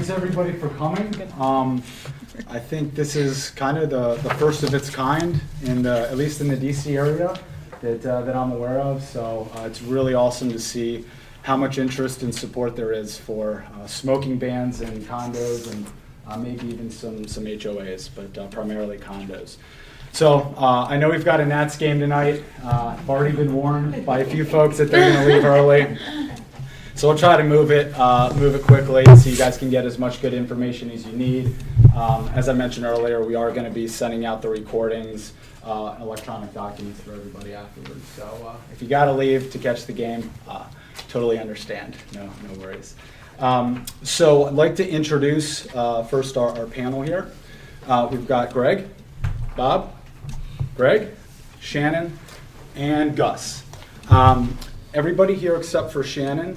thanks everybody for coming. I think this is kind of the first of its kind, at least in the DC area that I'm aware of. So it's really awesome to see how much interest and support there is for smoking bans in condos and maybe even some HOAs, but primarily condos. So I know we've got a Nats game tonight. I've already been warned by a few folks that they're going to leave early. So we'll try to move it quickly so you guys can get as much good information as you need. As I mentioned earlier, we are going to be sending out the recordings, electronic documents for everybody afterwards. So if you got to leave to catch the game, totally understand. No worries. So I'd like to introduce first our panel here. We've got Greg, Bob, Greg, Shannon, and Gus. Everybody here except for Shannon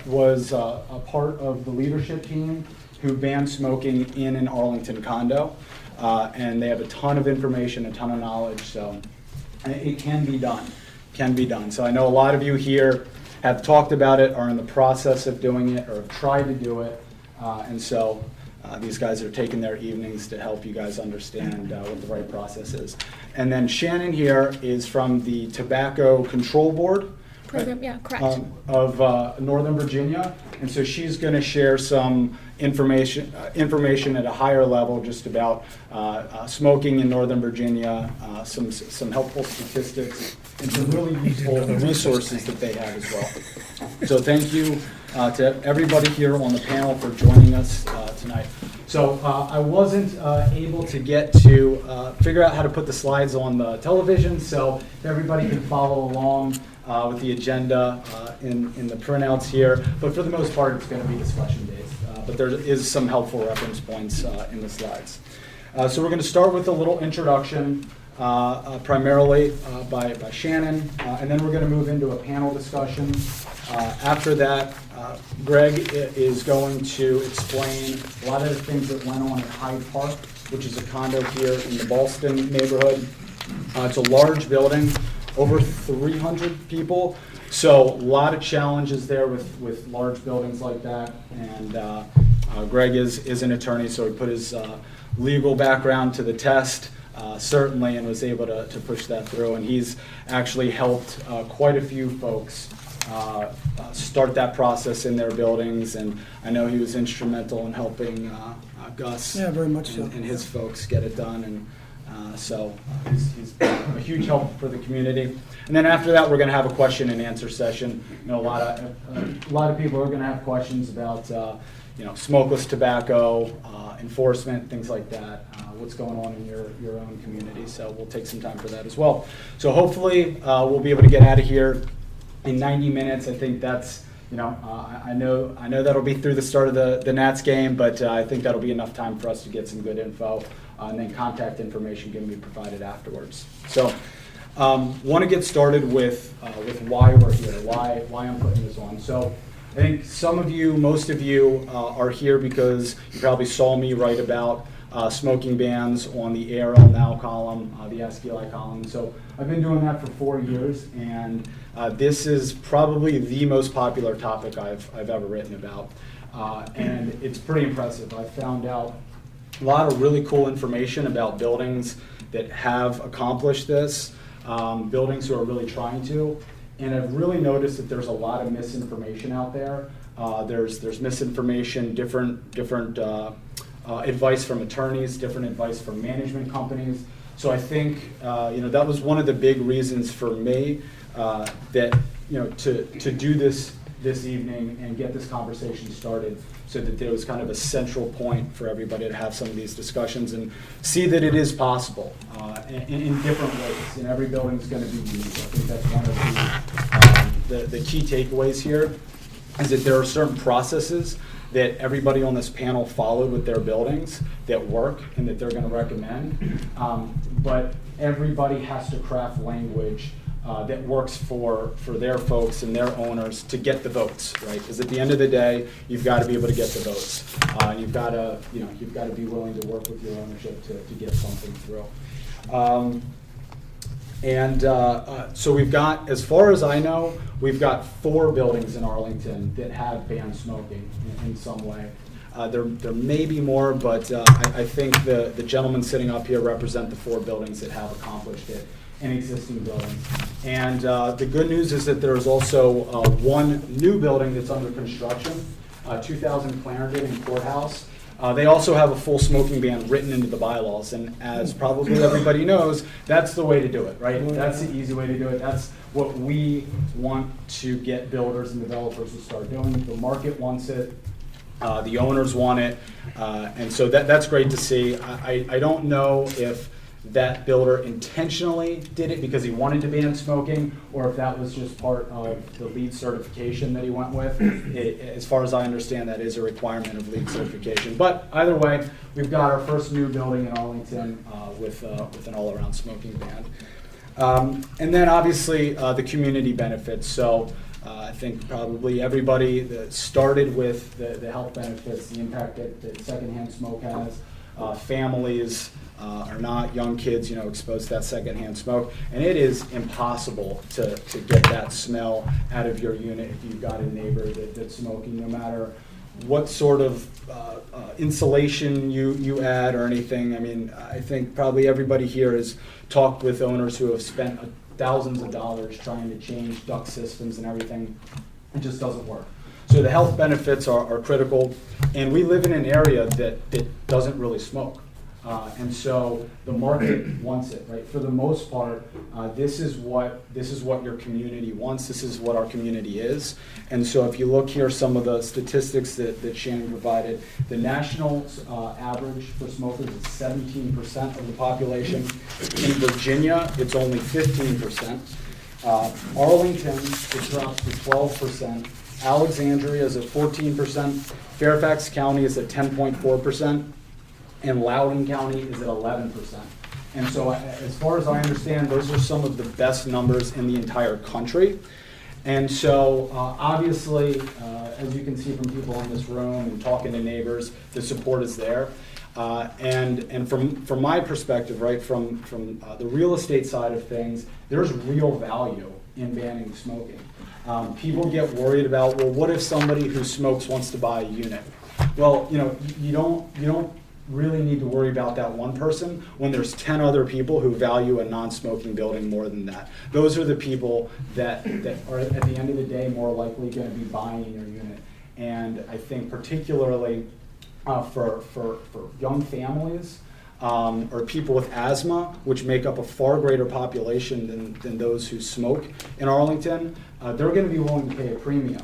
was a part of the leadership team who banned smoking in an Arlington condo. And they have a ton of information, a ton of knowledge, so it can be done. So I know a lot of you here have talked about it, are in the process of doing it, or have tried to do it. And so these guys are taking their evenings to help you guys understand what the right process is. And then Shannon here is from the Tobacco Control Board. Program, yeah, correct. Of Northern Virginia, and so she's going to share some information at a higher level just about smoking in Northern Virginia, some helpful statistics, and some really useful resources that they have as well. So thank you to everybody here on the panel for joining us tonight. So I wasn't able to get to figure out how to put the slides on the television, so if everybody can follow along with the agenda in the printouts here, but for the most part it's going to be discussion based, but there is some helpful reference points in the slides. So we're going to start with a little introduction, primarily by Shannon, and then we're going to move into a panel discussion. After that, Greg is going to explain a lot of the things that went on at Hyde Park, which is a condo here in the Ballston neighborhood. It's a large building, over 300 people, so a lot of challenges there with large buildings like that. And Greg is an attorney, so he put his legal background to the test, certainly, and was able to push that through. And he's actually helped quite a few folks start that process in their buildings, and I know he was instrumental in helping Gus very much so. And his folks get it done. And so he's been a huge help for the community. And then after that, we're going to have a question and answer session. You know, a lot of people are going to have questions about smokeless tobacco, enforcement, things like that. What's going on in your own community? So we'll take some time for that as well. So hopefully we'll be able to get out of here in 90 minutes. I think that's I know that'll be through the start of the Nats game, but I think that'll be enough time for us to get some good info. And then contact information can be provided afterwards. So want to get started with why we're here, why I'm putting this on. So I think most of you are here because you probably saw me write about smoking bans on the RLAH column, the SQLI column. So I've been doing that for 4 years, and this is probably the most popular topic I've ever written about. And it's pretty impressive. I found out a lot of really cool information about buildings that have accomplished this, buildings who are really trying to, and I've really noticed that there's a lot of misinformation out there. There's misinformation, different advice from attorneys, different advice from management companies. So I think that was one of the big reasons for me that to do this evening and get this conversation started, so that there was kind of a central point for everybody to have some of these discussions and see that it is possible in different ways. And every building is going to be unique. I think that's one of the key takeaways here, is that there are certain processes that everybody on this panel followed with their buildings that work and that they're going to recommend. But everybody has to craft language that works for their folks and their owners to get the votes, right? Because at the end of the day, you've got to be able to get the votes. You've got to be willing to work with your ownership to get something through. So we've got, as far as I know, we've got 4 buildings in Arlington that have banned smoking in some way. There may be more, but I think the gentlemen sitting up here represent the 4 buildings that have accomplished it in existing buildings. And the good news is that there is also one new building that's under construction, 2000 Clarendon in Courthouse. They also have a full smoking ban written into the bylaws, and as probably everybody knows, that's the way to do it, right? That's the easy way to do it. That's what we want to get builders and developers to start doing. The market wants it, the owners want it, and so that's great to see. I don't know if that builder intentionally did it because he wanted to ban smoking, or if that was just part of the LEED certification that he went with. As far as I understand, that is a requirement of LEED certification. But either way, we've got our first new building in Arlington with an all-around smoking ban. And then obviously the community benefits. So I think probably everybody that started with the health benefits, the impact that secondhand smoke has, families, are not young kids, exposed to that secondhand smoke. And it is impossible to get that smell out of your unit if you've got a neighbor that's smoking, no matter what sort of insulation you add or anything. I mean, I think probably everybody here has talked with owners who have spent thousands of dollars trying to change duct systems and everything. It just doesn't work. So the health benefits are critical, and we live in an area that doesn't really smoke. And so the market wants it, right? For the most part, this is what your community wants. This is what our community is. And so if you look here, some of the statistics that Shannon provided, the national average for smokers is 17% of the population. In Virginia, it's only 15%. Arlington, it drops to 12%. Alexandria is at 14%. Fairfax County is at 10.4%. And Loudoun County is at 11%. And so as far as I understand, those are some of the best numbers in the entire country. And so obviously, as you can see from people in this room and talking to neighbors, the support is there. And from my perspective, right, from the real estate side of things, there's real value in banning smoking. People get worried about, well, what if somebody who smokes wants to buy a unit? Well, you don't really need to worry about that one person when there's 10 other people who value a non-smoking building more than that. Those are the people that are at the end of the day more likely going to be buying your unit. And I think particularly for young families or people with asthma, which make up a far greater population than those who smoke in Arlington, they're going to be willing to pay a premium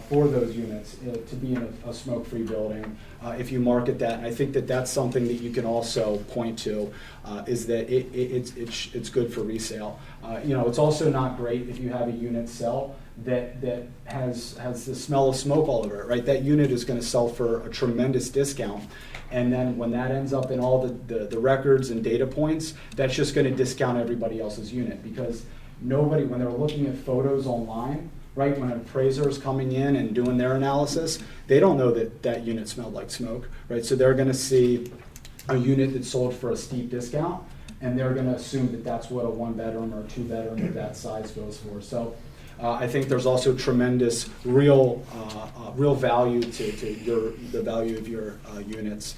for those units to be in a smoke-free building if you market that. And I think that's something that you can also point to is that it's good for resale. It's also not great if you have a unit sell that has the smell of smoke all over it, right? That unit is going to sell for a tremendous discount. And then when that ends up in all the records and data points, that's just going to discount everybody else's unit, because nobody, when they're looking at photos online, right, when an appraiser is coming in and doing their analysis, they don't know that unit smelled like smoke, right? So they're going to see a unit that's sold for a steep discount, and they're going to assume that that's what a 1-bedroom or a 2-bedroom of that size goes for. So I think there's also tremendous real value to the value of your units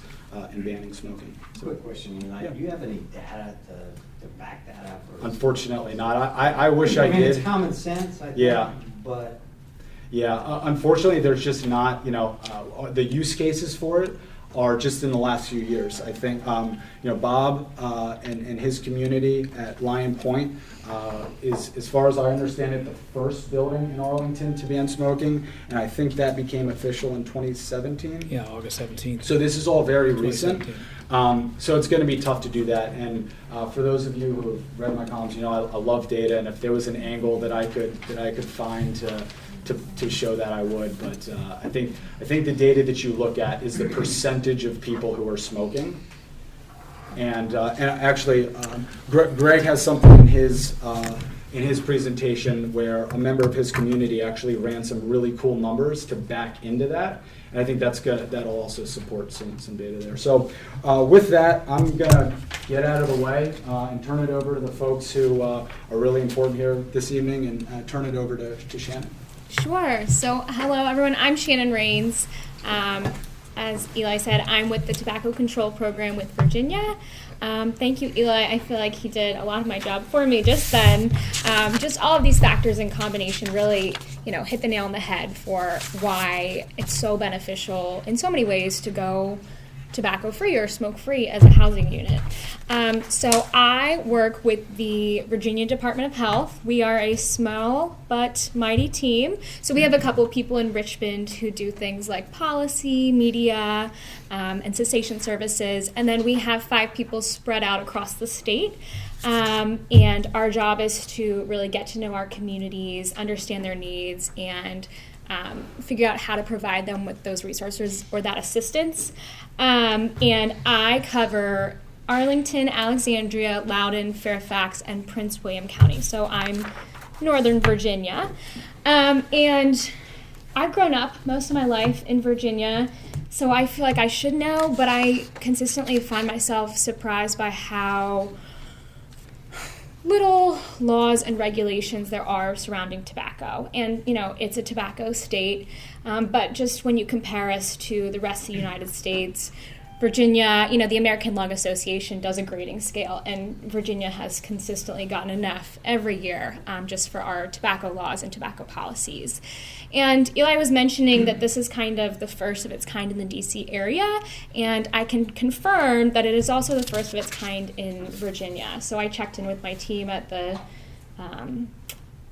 in banning smoking. So, quick question, yeah. Do you have any data to back that up? Or unfortunately not. I wish I did. It's common sense, I think, yeah. But yeah, unfortunately, there's just not, the use cases for it are just in the last few years. I think, Bob and his community at Lyon Point is, as far as I understand it, the first building in Arlington to ban smoking, and I think that became official in 2017. Yeah, August 17th. So this is all very recent. 2017. So it's going to be tough to do that. And for those of you who have read my columns, I love data, and if there was an angle that I could find to show that, I would. But I think the data that you look at is the percentage of people who are smoking. And actually, Greg has something in his presentation where a member of his community actually ran some really cool numbers to back into that. And I think that'll also support some data there. So with that, I'm going to get out of the way and turn it over to the folks who are really important here this evening, and turn it over to Shannon. Sure. So hello, everyone. I'm Shannon Rains. as Eli said, I'm with the Tobacco Control Program with Virginia. Thank you, Eli. I feel like he did a lot of my job for me just then. Just all of these factors in combination really, hit the nail on the head for why it's so beneficial in so many ways to go tobacco-free or smoke-free as a housing unit. So I work with the Virginia Department of Health. We are a small but mighty team. So we have a couple of people in Richmond who do things like policy, media, and cessation services. And then we have 5 people spread out across the state. And our job is to really get to know our communities, understand their needs, and figure out how to provide them with those resources or that assistance. And I cover Arlington, Alexandria, Loudoun, Fairfax, and Prince William County. So I'm Northern Virginia. And I've grown up most of my life in Virginia, so I feel like I should know, but I consistently find myself surprised by how little laws and regulations there are surrounding tobacco. And, it's a tobacco state, but just when you compare us to the rest of the United States, Virginia, the American Lung Association does a grading scale, and Virginia has consistently gotten enough every year just for our tobacco laws and tobacco policies. And Eli was mentioning that this is kind of the first of its kind in the DC area, and I can confirm that it is also the first of its kind in Virginia. So I checked in with my team at the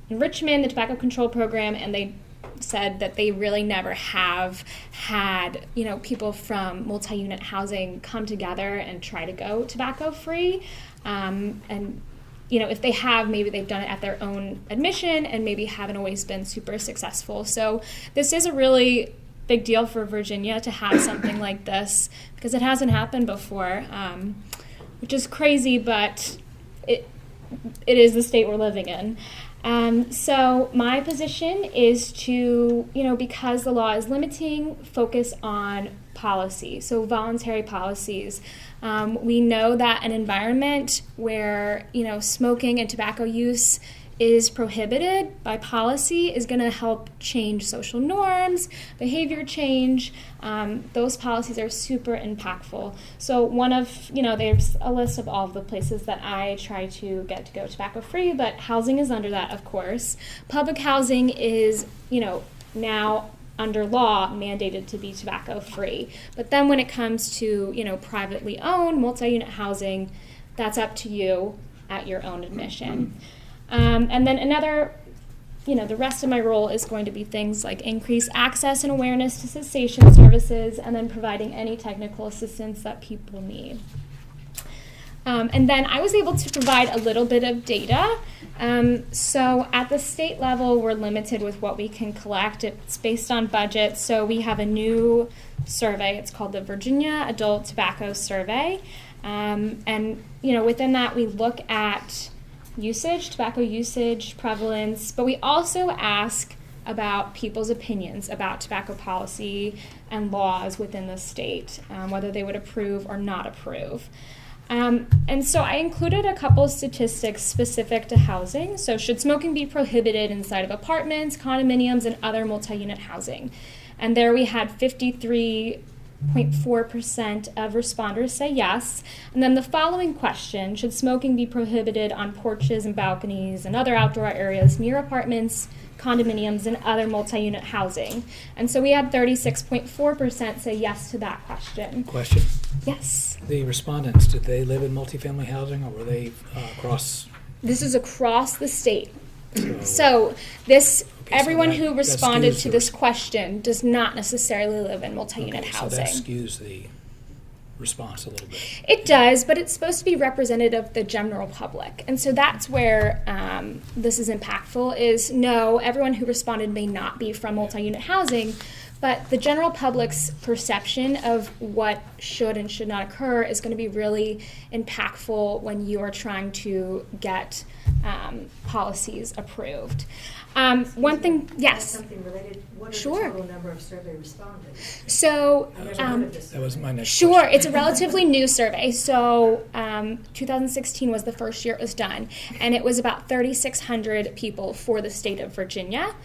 in Richmond, the Tobacco Control Program, and they said that they really never have had, people from multi-unit housing come together and try to go tobacco-free. And if they have, maybe they've done it at their own admission and maybe haven't always been super successful. So this is a really big deal for Virginia to have something like this because it hasn't happened before, which is crazy, but it is the state we're living in. So my position is to, because the law is limiting, focus on policy, so voluntary policies. We know that an environment where, smoking and tobacco use is prohibited by policy is going to help change social norms, behavior change. Those policies are super impactful. So there's a list of all of the places that I try to get to go tobacco free, but housing is under that, of course. Public housing is, now under law mandated to be tobacco free. But then when it comes to, privately owned multi-unit housing, that's up to you at your own admission. And then the rest of my role is going to be things like increase access and awareness to cessation services and then providing any technical assistance that people need. And then I was able to provide a little bit of data. So at the state level, we're limited with what we can collect. It's based on budget. So we have a new survey. It's called the Virginia Adult Tobacco Survey. And within that, we look at tobacco usage, prevalence, but we also ask about people's opinions about tobacco policy and laws within the state, whether they would approve or not approve. And so I included a couple of statistics specific to housing. So should smoking be prohibited inside of apartments, condominiums, and other multi-unit housing? And there we had 53.4% of responders say yes. And then the following question, should smoking be prohibited on porches and balconies and other outdoor areas near apartments, condominiums, and other multi-unit housing? And so we had 36.4% say yes to that question. Question. Yes. The respondents, did they live in multifamily housing or were they across? This is across the state. So everyone who responded to this question does not necessarily live in multi-unit housing. So that skews the response a little bit. It does, but it's supposed to be representative of the general public. And so that's where this is impactful is no, everyone who responded may not be from multi-unit housing, but the general public's perception of what should and should not occur is going to be really impactful when you are trying to get policies approved. One thing, yes. Something related. What are Sure. the total number of survey respondents? So, I've never heard of this. That was my next sure, question. it's a relatively new survey. So 2016 was the first year it was done, and it was about 3,600 people for the state of Virginia.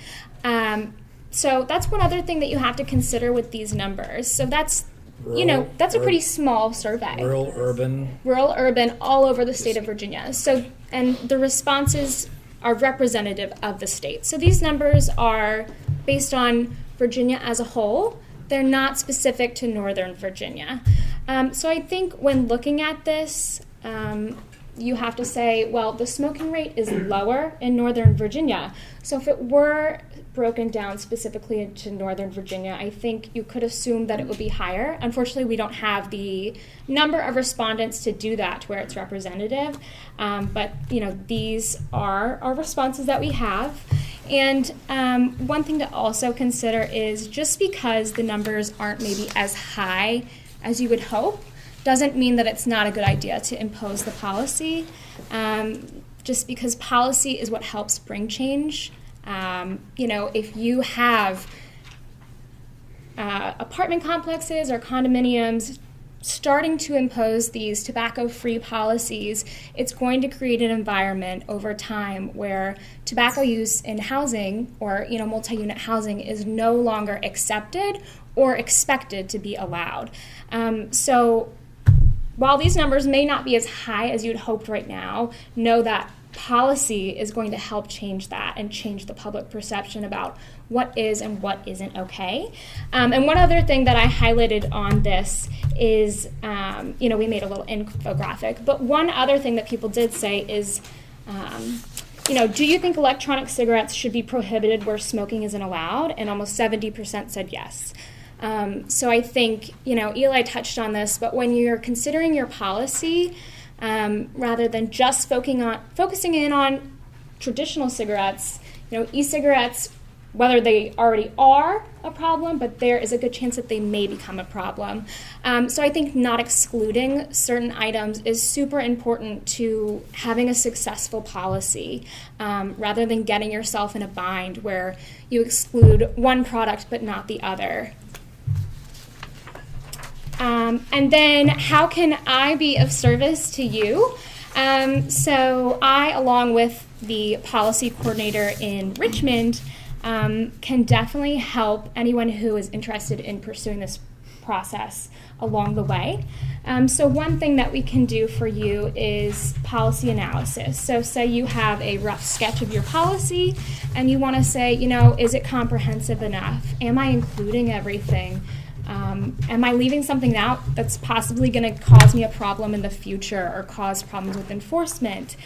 So that's one other thing that you have to consider with these numbers. So that's, Rural, that's a pretty small survey. Rural, urban. Rural, urban, all over the state of Virginia. So, and the responses are representative of the state. So these numbers are based on Virginia as a whole. They're not specific to Northern Virginia. So I think when looking at this, you have to say, well, the smoking rate is lower in Northern Virginia. So if it were broken down specifically into Northern Virginia, I think you could assume that it would be higher. Unfortunately, we don't have the number of respondents to do that to where it's representative. But these are our responses that we have. And one thing to also consider is just because the numbers aren't maybe as high as you would hope, doesn't mean that it's not a good idea to impose the policy. Just because policy is what helps bring change. If you have apartment complexes or condominiums starting to impose these tobacco-free policies, it's going to create an environment over time where tobacco use in housing or multi-unit housing is no longer accepted or expected to be allowed. So while these numbers may not be as high as you'd hoped right now, know that policy is going to help change that and change the public perception about what is and what isn't okay. And one other thing that I highlighted on this is, we made a little infographic, but one other thing that people did say is, do you think electronic cigarettes should be prohibited where smoking isn't allowed? And almost 70% said yes. So I think, Eli touched on this, but when you're considering your policy, rather than just focusing in on traditional cigarettes, e-cigarettes, whether they already are a problem, but there is a good chance that they may become a problem. So I think not excluding certain items is super important to having a successful policy, rather than getting yourself in a bind where you exclude one product but not the other. And then how can I be of service to you? So I, along with the policy coordinator in Richmond, can definitely help anyone who is interested in pursuing this process along the way. So one thing that we can do for you is policy analysis. So say you have a rough sketch of your policy and you want to say, is it comprehensive enough? Am I including everything? Am I leaving something out that's possibly going to cause me a problem in the future or cause problems with enforcement?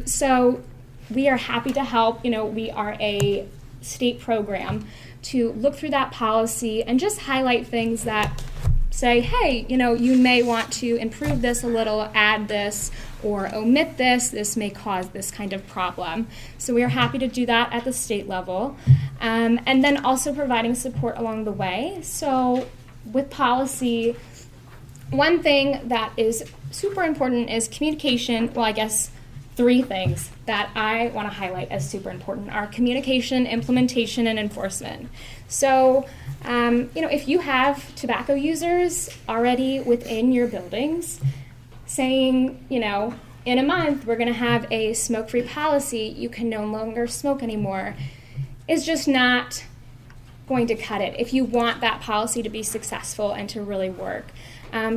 So we are happy to help. We are a state program to look through that policy and just highlight things that say, hey, you may want to improve this a little, add this, or omit this. This may cause this kind of problem. So we are happy to do that at the state level. And then also providing support along the way. So with policy, one thing that is super important is communication. Well, I guess 3 things that I want to highlight as super important are communication, implementation, and enforcement. So, if you have tobacco users already within your buildings saying, in a month we're going to have a smoke-free policy, you can no longer smoke anymore, is just not going to cut it if you want that policy to be successful and to really work.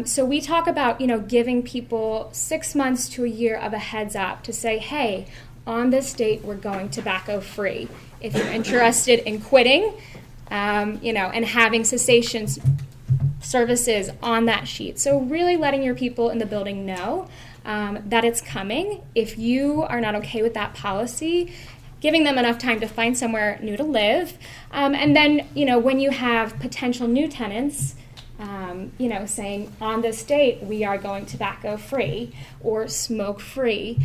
So we talk about, giving people 6 months to a year of a heads up to say, hey, on this date, we're going tobacco free. If you're interested in quitting, and having cessation services on that sheet. So really letting your people in the building know that it's coming. If you are not okay with that policy, giving them enough time to find somewhere new to live. And then, when you have potential new tenants, saying on this date we are going tobacco free or smoke free,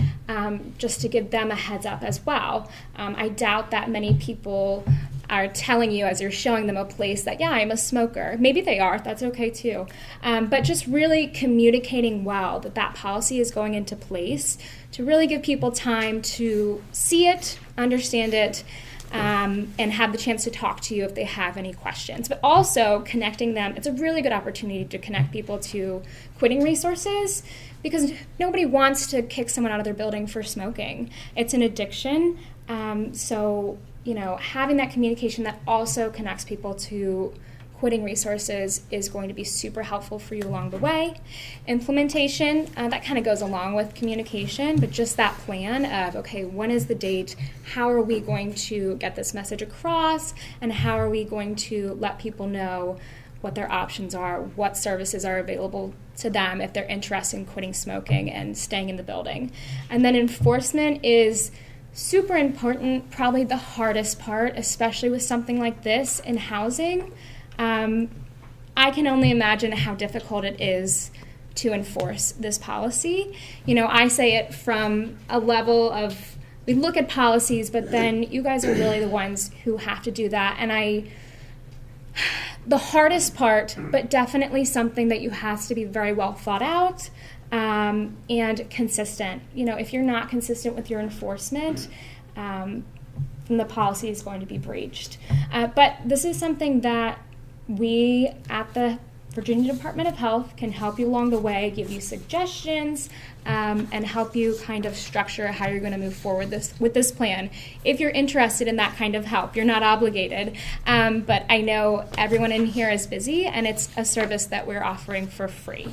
just to give them a heads up as well. I doubt that many people are telling you as you're showing them a place that, yeah, I'm a smoker. Maybe they are, that's okay too. But just really communicating well that policy is going into place to really give people time to see it, understand it, and have the chance to talk to you if they have any questions. But also connecting them, it's a really good opportunity to connect people to quitting resources, because nobody wants to kick someone out of their building for smoking. It's an addiction, so having that communication that also connects people to quitting resources is going to be super helpful for you along the way. Implementation, that kind of goes along with communication, but just that plan of, okay, when is the date? How are we going to get this message across? And how are we going to let people know what their options are, what services are available to them if they're interested in quitting smoking and staying in the building. And then enforcement is super important, probably the hardest part, especially with something like this in housing. I can only imagine how difficult it is to enforce this policy. I say it from a level of, we look at policies, but then you guys are really the ones who have to do that. And the hardest part, but definitely something that you have to be very well thought out and consistent. If you're not consistent with your enforcement, then the policy is going to be breached. But this is something that we at the Virginia Department of Health can help you along the way, give you suggestions, and help you kind of structure how you're going to move forward with this plan. If you're interested in that kind of help, you're not obligated, but I know everyone in here is busy, and it's a service that we're offering for free.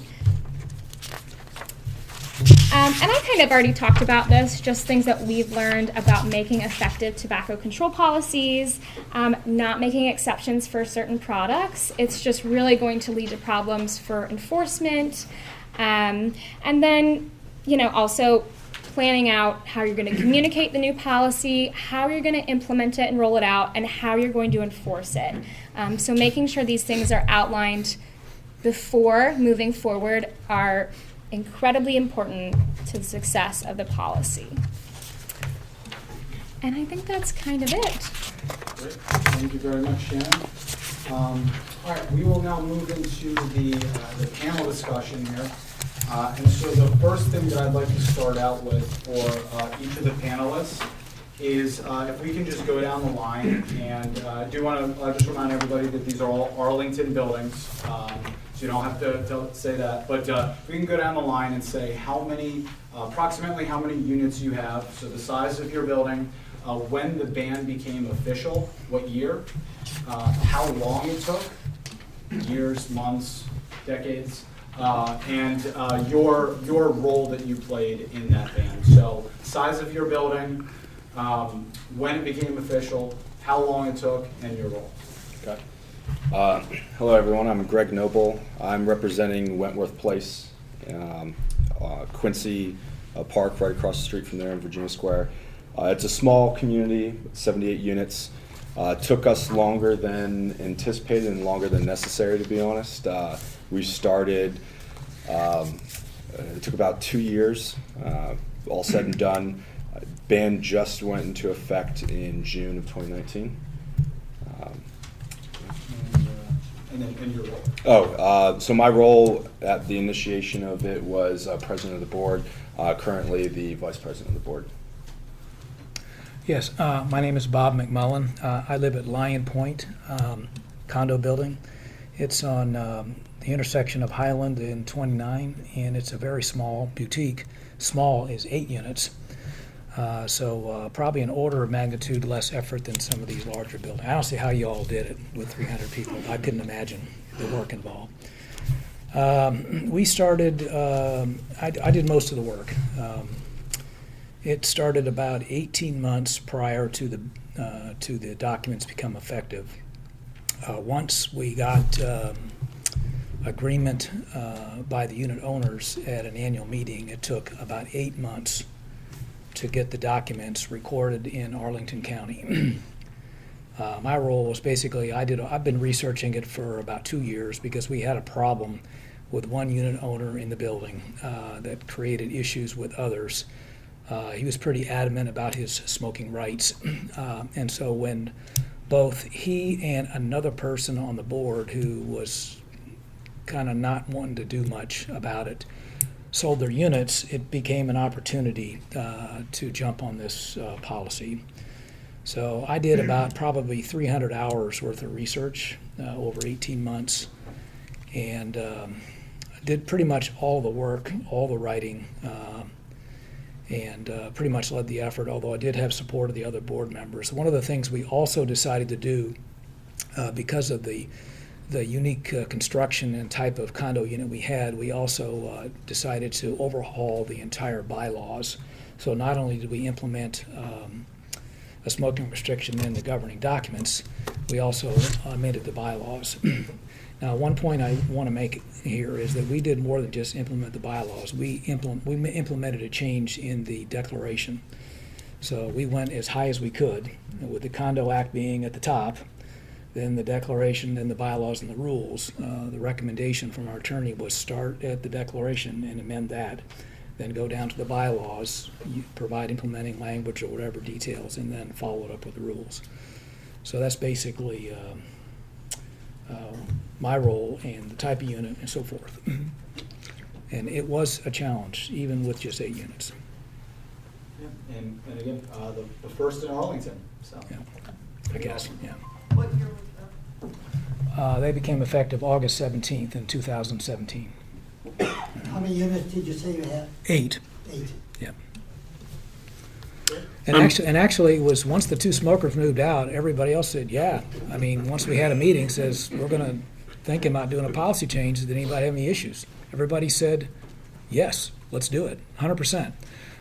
And I kind of already talked about this, just things that we've learned about making effective tobacco control policies, not making exceptions for certain products. It's just really going to lead to problems for enforcement. And then, also planning out how you're going to communicate the new policy, how you're going to implement it and roll it out, and how you're going to enforce it. So making sure these things are outlined before moving forward are incredibly important to the success of the policy. And I think that's kind of it. Great. Thank you very much, Shannon. All right, we will now move into the panel discussion here. And so the first thing that I'd like to start out with for each of the panelists is if we can just go down the line, and I do want to just remind everybody that these are all Arlington buildings. So you don't have to say that, but we can go down the line and say approximately how many units you have, so the size of your building, when the ban became official, what year, how long it took, years, months, decades, and your role that you played in that ban. So size of your building, when it became official, how long it took, and your role. Okay. Hello everyone, I'm Greg Noble. I'm representing Wentworth Place, Quincy Park right across the street from there in Virginia Square. It's a small community, 78 units. Took us longer than anticipated and longer than necessary, to be honest. We started, it took about 2 years, all said and done. Ban just went into effect in June of 2019. And your role. So my role at the initiation of it was president of the board, currently the vice president of the board. Yes, my name is Bob MacMullin. I live at Lyon Point condo building. It's on the intersection of Highland and 29, and it's a very small boutique. Small is 8 units. So probably an order of magnitude less effort than some of these larger buildings. I don't see how you all did it with 300 people. I couldn't imagine the work involved. We started, I did most of the work. It started about 18 months prior to the documents become effective. Once we got agreement by the unit owners at an annual meeting, it took about 8 months to get the documents recorded in Arlington County. My role was basically, I've been researching it for about 2 years because we had a problem with one unit owner in the building that created issues with others. He was pretty adamant about his smoking rights. And so when both he and another person on the board who was kind of not wanting to do much about it sold their units, it became an opportunity to jump on this policy. So I did about probably 300 hours worth of research over 18 months, and did pretty much all the work, all the writing, and pretty much led the effort, although I did have support of the other board members. One of the things we also decided to do, because of the unique construction and type of condo unit we had, we also decided to overhaul the entire bylaws. So not only did we implement a smoking restriction in the governing documents, we also amended the bylaws. Now, one point I want to make here is that we did more than just implement the bylaws. We implemented a change in the declaration. So we went as high as we could, with the Condo Act being at the top, then the declaration, then the bylaws and the rules. The recommendation from our attorney was start at the declaration and amend that, then go down to the bylaws, provide implementing language or whatever details, and then follow it up with the rules. So that's basically my role and the type of unit and so forth. And it was a challenge, even with just 8 units. Yeah, and again, the first in Arlington, so. Yeah, I guess, yeah. What year was that? They became effective August 17th in 2017. How many units did you say you had? 8. 8. Yeah. And actually, it was once the 2 smokers moved out, everybody else said, yeah. I mean, once we had a meeting, says, we're going to think about doing a policy change. Did anybody have any issues? Everybody said, yes, let's do it, 100%.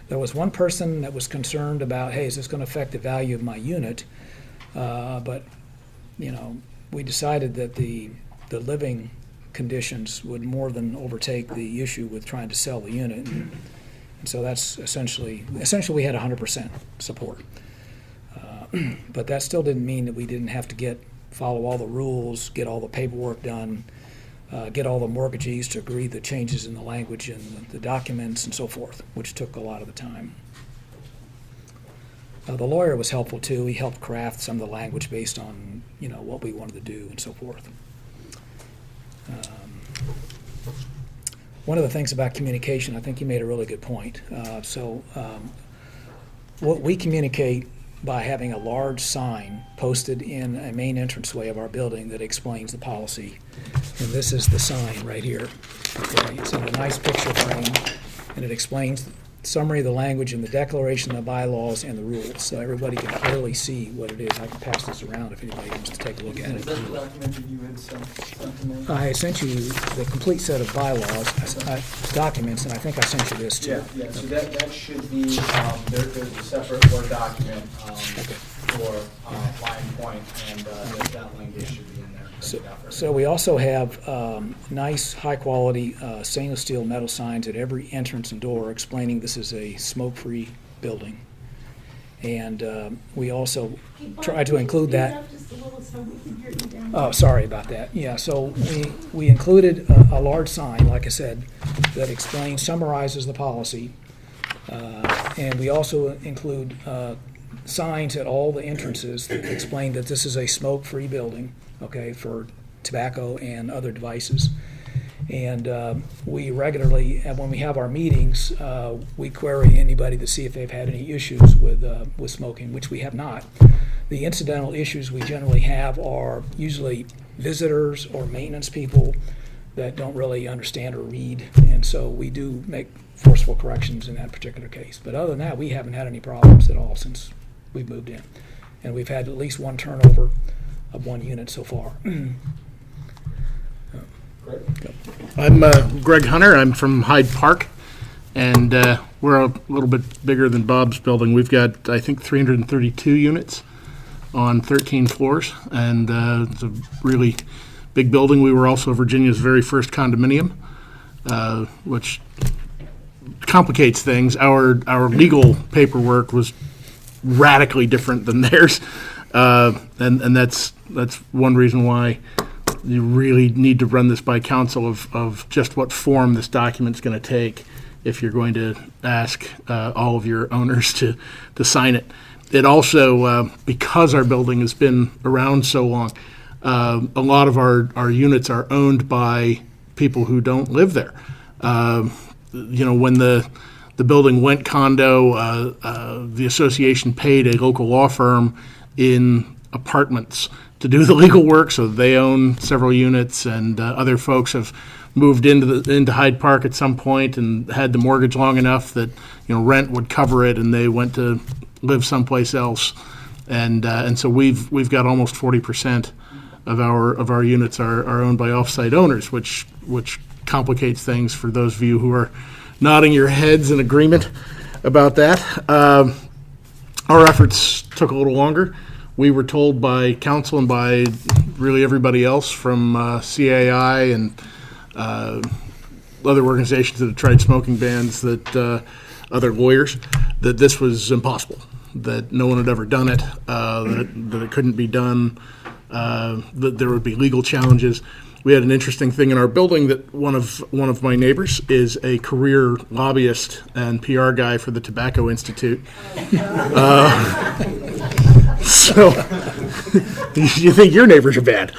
There was one person that was concerned about, hey, is this going to affect the value of my unit? But, you know, we decided that the living conditions would more than overtake the issue with trying to sell the unit. And so that's essentially we had 100% support. But that still didn't mean that we didn't have to follow all the rules, get all the paperwork done, get all the mortgagees to agree the changes in the language and the documents and so forth, which took a lot of the time. The lawyer was helpful too. He helped craft some of the language based on, you know, what we wanted to do and so forth. One of the things about communication, I think you made a really good point. What we communicate by having a large sign posted in a main entranceway of our building that explains the policy. And this is the sign right here. Okay, it's in a nice picture frame, and it explains the summary of the language in the declaration, the bylaws, and the rules, so everybody can clearly see what it is. I can pass this around if anybody wants to take a look at Is that it. the document that you had sent to me? I sent you the complete set of bylaws, documents, and I think I sent you this too. Yeah, so that should be, there's a separate Word document for Lyon Point, and that language should be in there. So we also have nice, high-quality stainless steel metal signs at every entrance and door explaining this is a smoke-free building. And we also try to include that. Oh, sorry about that. Yeah, so we included a large sign, like I said, that summarizes the policy. And we also include signs at all the entrances that explain that this is a smoke-free building, okay, for tobacco and other devices. And we regularly, when we have our meetings, we query anybody to see if they've had any issues with smoking, which we have not. The incidental issues we generally have are usually visitors or maintenance people that don't really understand or read, and so we do make forceful corrections in that particular case. But other than that, we haven't had any problems at all since we've moved in. And we've had at least one turnover of 1 unit so far. I'm Greg Hunter. I'm from Hyde Park, and we're a little bit bigger than Bob's building. We've got, I think, 332 units on 13 floors, and it's a really big building. We were also Virginia's very first condominium, which complicates things. Our legal paperwork was radically different than theirs, and that's one reason why you really need to run this by council of just what form this document's going to take if you're going to ask all of your owners to sign it. It also, because our building has been around so long, a lot of our units are owned by people who don't live there. When the building went condo, the association paid a local law firm in apartments to do the legal work, so they own several units, and other folks have moved into Hyde Park at some point and had the mortgage long enough that, rent would cover it, and they went to live someplace else. And so we've got almost 40% of our units are owned by off-site owners, which complicates things for those of you who are nodding your heads in agreement about that. Our efforts took a little longer. We were told by council and by really everybody else from CAI and other organizations that have tried smoking bans, that other lawyers, that this was impossible, that no one had ever done it, that it couldn't be done, that there would be legal challenges. We had an interesting thing in our building that one of my neighbors is a career lobbyist and PR guy for the Tobacco Institute. So you think your neighbors are bad.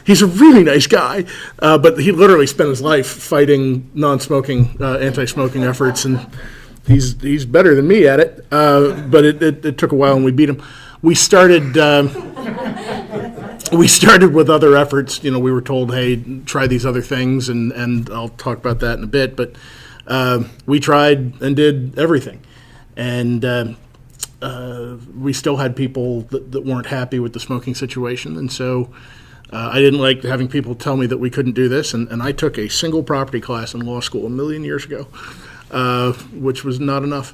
He's a really nice guy, but he literally spent his life fighting non-smoking, anti-smoking efforts, and he's better than me at it. But it took a while, and we beat him. We started with other efforts. We were told, hey, try these other things, and I'll talk about that in a bit. But we tried and did everything, and we still had people that weren't happy with the smoking situation, and so I didn't like having people tell me that we couldn't do this. And I took a single property class in law school a million years ago, which was not enough,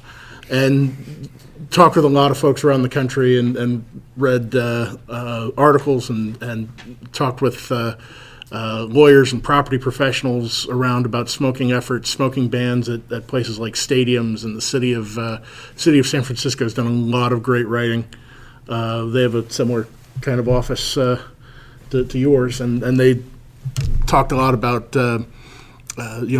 and talked with a lot of folks around the country and read articles and talked with lawyers and property professionals around about smoking efforts, smoking bans at places like stadiums, and the city of San Francisco has done a lot of great writing. They have a similar kind of office to yours, and they talked a lot about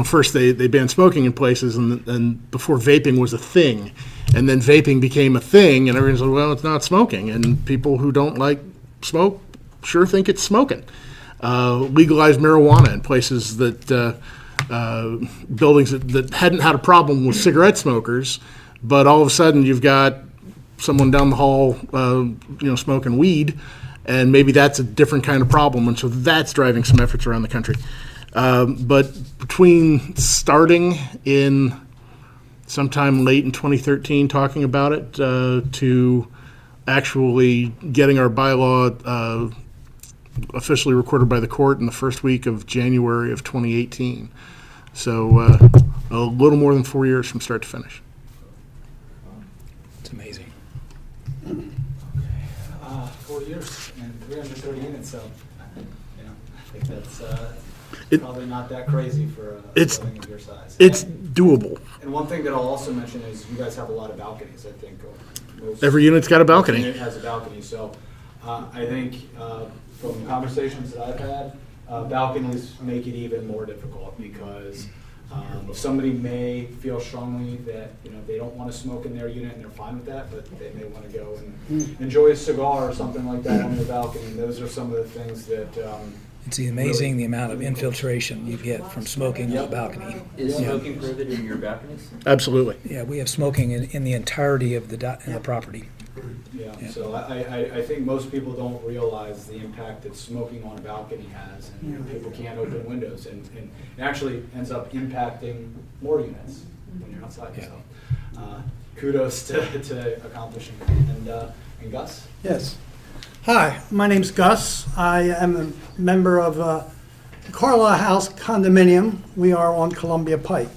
first they banned smoking in places, and before vaping was a thing, and then vaping became a thing, and everyone's like, well, it's not smoking, and people who don't like smoke sure think it's smoking. Legalized marijuana in places that buildings that hadn't had a problem with cigarette smokers, but all of a sudden you've got someone down the hall, smoking weed, and maybe that's a different kind of problem, and so that's driving some efforts around the country. But between starting in sometime late in 2013, talking about it, to actually getting our bylaw officially recorded by the court in the first week of January of 2018. So a little more than 4 years from start to finish. It's amazing. 4 years and 330 units, so I think that's probably not that crazy for a building of your size. It's doable. And one thing that I'll also mention is you guys have a lot of balconies, I think. Every unit's got a balcony. Every unit has a balcony, so I think from conversations that I've had, balconies make it even more difficult because somebody may feel strongly that they don't want to smoke in their unit and they're fine with that, but they may want to go and enjoy a cigar or something like that on their balcony. And those are some of the things that It's amazing the amount of infiltration you get from smoking on a balcony. Is smoking prohibited in your balconies? Absolutely. Yeah, we have smoking in the entirety of the property. Yeah, so I think most people don't realize the impact that smoking on a balcony has, and people can't open windows, and it actually ends up impacting more units when you're outside. Yeah. So kudos to accomplishing that. And Gus? Yes. Hi, my name's Gus. I am a member of the Carlyle House condominium. We are on Columbia Pike.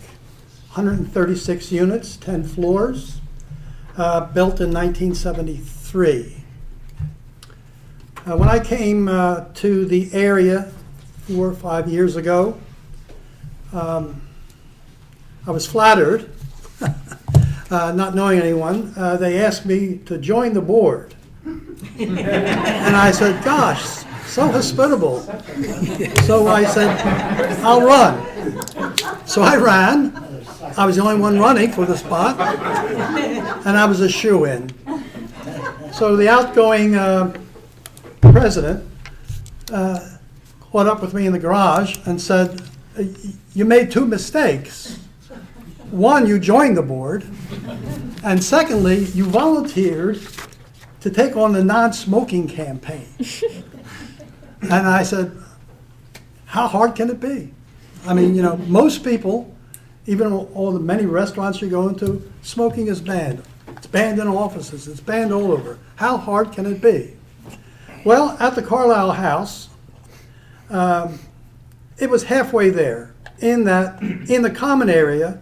136 units, 10 floors. Built in 1973. When I came to the area 4 or 5 years ago, I was flattered, not knowing anyone. They asked me to join the board. And I said, gosh, so hospitable. So I said, I'll run. So I ran. I was the only one running for the spot, and I was a shoo-in. So the outgoing president caught up with me in the garage and said, you made 2 mistakes. One, you joined the board, and secondly, you volunteered to take on the non-smoking campaign. And I said, How hard can it be? I mean, most people, even all the many restaurants you go into, smoking is banned. It's banned in offices. It's banned all over. How hard can it be? Well, at the Carlyle house, it was halfway there in that in the common area,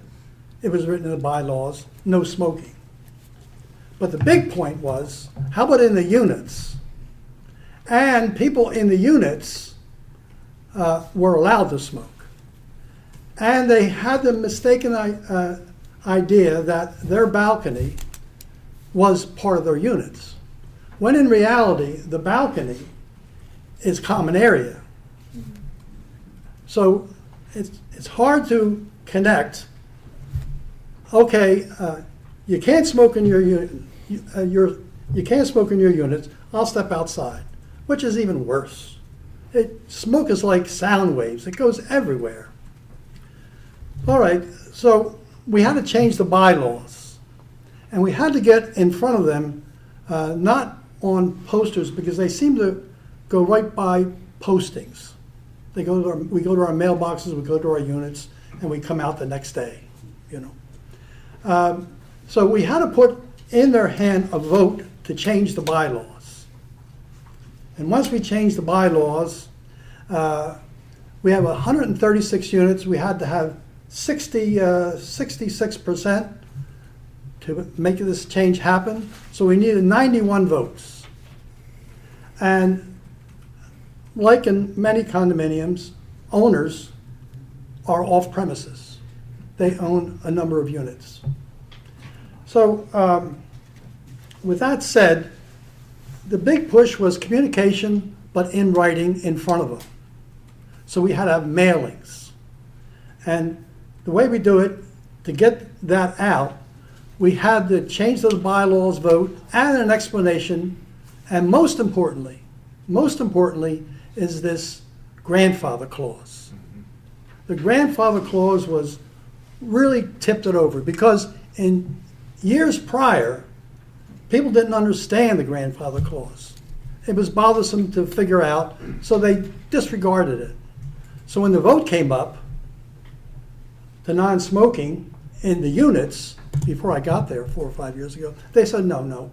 it was written in the bylaws, no smoking. But the big point was, how about in the units? And people in the units were allowed to smoke. And they had the mistaken idea that their balcony was part of their units, when in reality, the balcony is common area. So it's hard to connect. Okay, you can't smoke in your unit. You can't smoke in your units. I'll step outside, which is even worse. Smoke is like sound waves. It goes everywhere. All right, so we had to change the bylaws, and we had to get in front of them, not on posters, because they seem to go right by postings. We go to our mailboxes, we go to our units, and we come out the next day, So we had to put in their hand a vote to change the bylaws. And once we changed the bylaws, we have 136 units. We had to have 66% to make this change happen. So we needed 91 votes. And like in many condominiums, owners are off premises. They own a number of units. So with that said, the big push was communication, but in writing in front of them. So we had to have mailings. And the way we do it, to get that out, we had to change the bylaws vote, add an explanation, and most importantly, is this grandfather clause. The grandfather clause was really tipped it over, because in years prior, people didn't understand the grandfather clause. It was bothersome to figure out, so they disregarded it. So when the vote came up to non-smoking in the units, before I got there 4 or 5 years ago, they said no.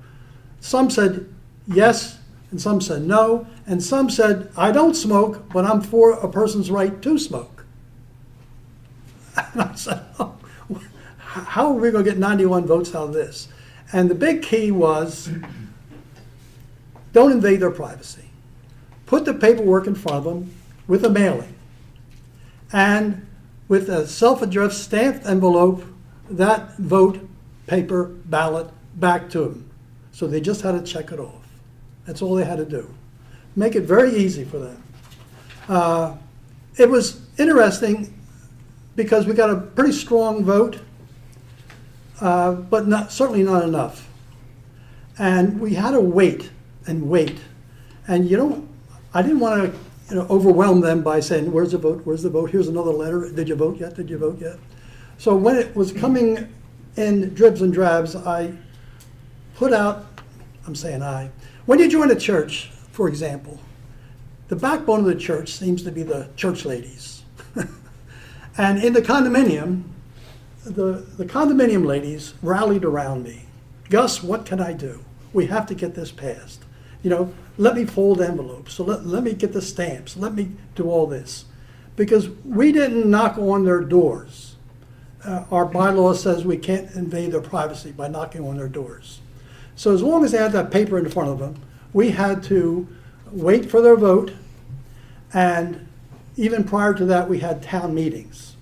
Some said yes, and some said no, and some said, I don't smoke, but I'm for a person's right to smoke. And I said, oh, how are we going to get 91 votes out of this? And the big key was, don't invade their privacy. Put the paperwork in front of them with a mailing. And with a self-addressed stamped envelope, that vote, paper, ballot, back to them. So they just had to check it off. That's all they had to do. Make it very easy for them. It was interesting because we got a pretty strong vote, but certainly not enough. And we had to wait and wait. And I didn't want to overwhelm them by saying, where's the vote, where's the vote, here's another letter, did you vote yet, did you vote yet? So when it was coming in dribs and drabs, I put out, when you join a church, for example, the backbone of the church seems to be the church ladies. And in the condominium, the condominium ladies rallied around me. Gus, what can I do? We have to get this passed. Let me fold envelopes. So let me get the stamps. Let me do all this. Because we didn't knock on their doors. Our bylaw says we can't invade their privacy by knocking on their doors. So as long as they had that paper in front of them, we had to wait for their vote. And even prior to that, we had town meetings.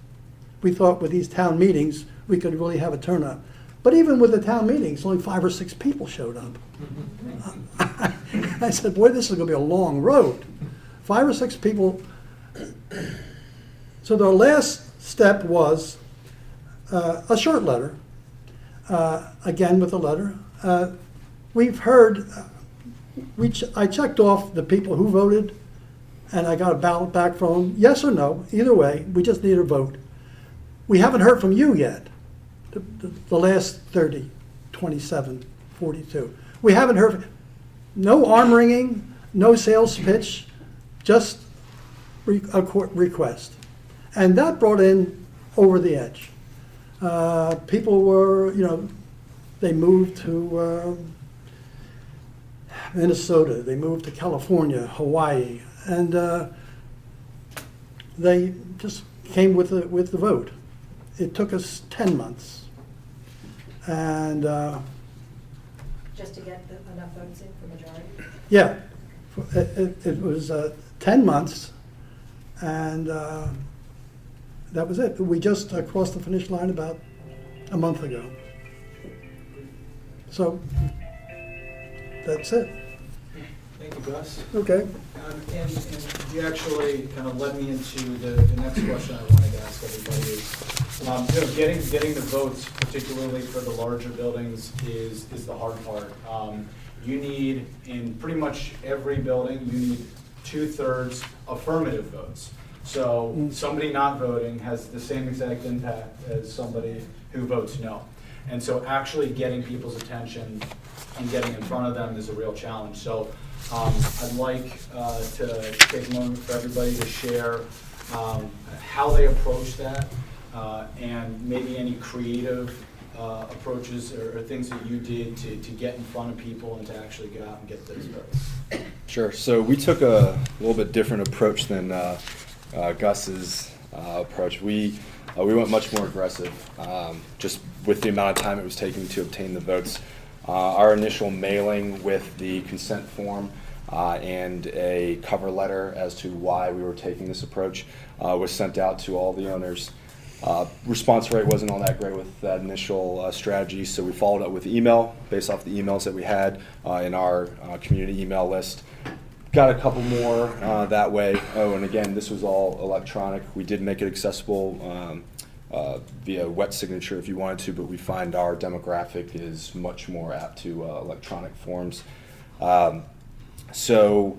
We thought with these town meetings, we could really have a turnout. But even with the town meetings, only 5 or 6 people showed up. I said, boy, this is going to be a long road. 5 or 6 people. So the last step was a short letter. Again, with a letter. We've heard, I checked off the people who voted, and I got a ballot back from them, yes or no, either way, we just need a vote. We haven't heard from you yet, the last 30, 27, 42. We haven't heard, no arm wringing, no sales pitch, just court request. And that brought in over the edge. People were, they moved to Minnesota, they moved to California, Hawaii, and they just came with the vote. It took us 10 months. And Just to get enough votes in for majority? yeah, it was 10 months, and that was it. We just crossed the finish line about a month ago. So that's it. Thank you, Gus. Okay. And you actually kind of led me into the next question I wanted to ask everybody is, getting the votes, particularly for the larger buildings, is the hard part. You need, in pretty much every building, you need 2/3 affirmative votes. So somebody not voting has the same exact impact as somebody who votes no. And so actually getting people's attention and getting in front of them is a real challenge. So I'd like to take a moment for everybody to share how they approach that and maybe any creative approaches or things that you did to get in front of people and to actually go out and get those votes. Sure. So we took a little bit different approach than Gus's approach. We went much more aggressive, just with the amount of time it was taking to obtain the votes. Our initial mailing with the consent form and a cover letter as to why we were taking this approach was sent out to all the owners. Response rate wasn't all that great with that initial strategy, so we followed up with email based off the emails that we had in our community email list. Got a couple more that way. Oh, and again, this was all electronic. We did make it accessible via wet signature if you wanted to, but we find our demographic is much more apt to electronic forms. So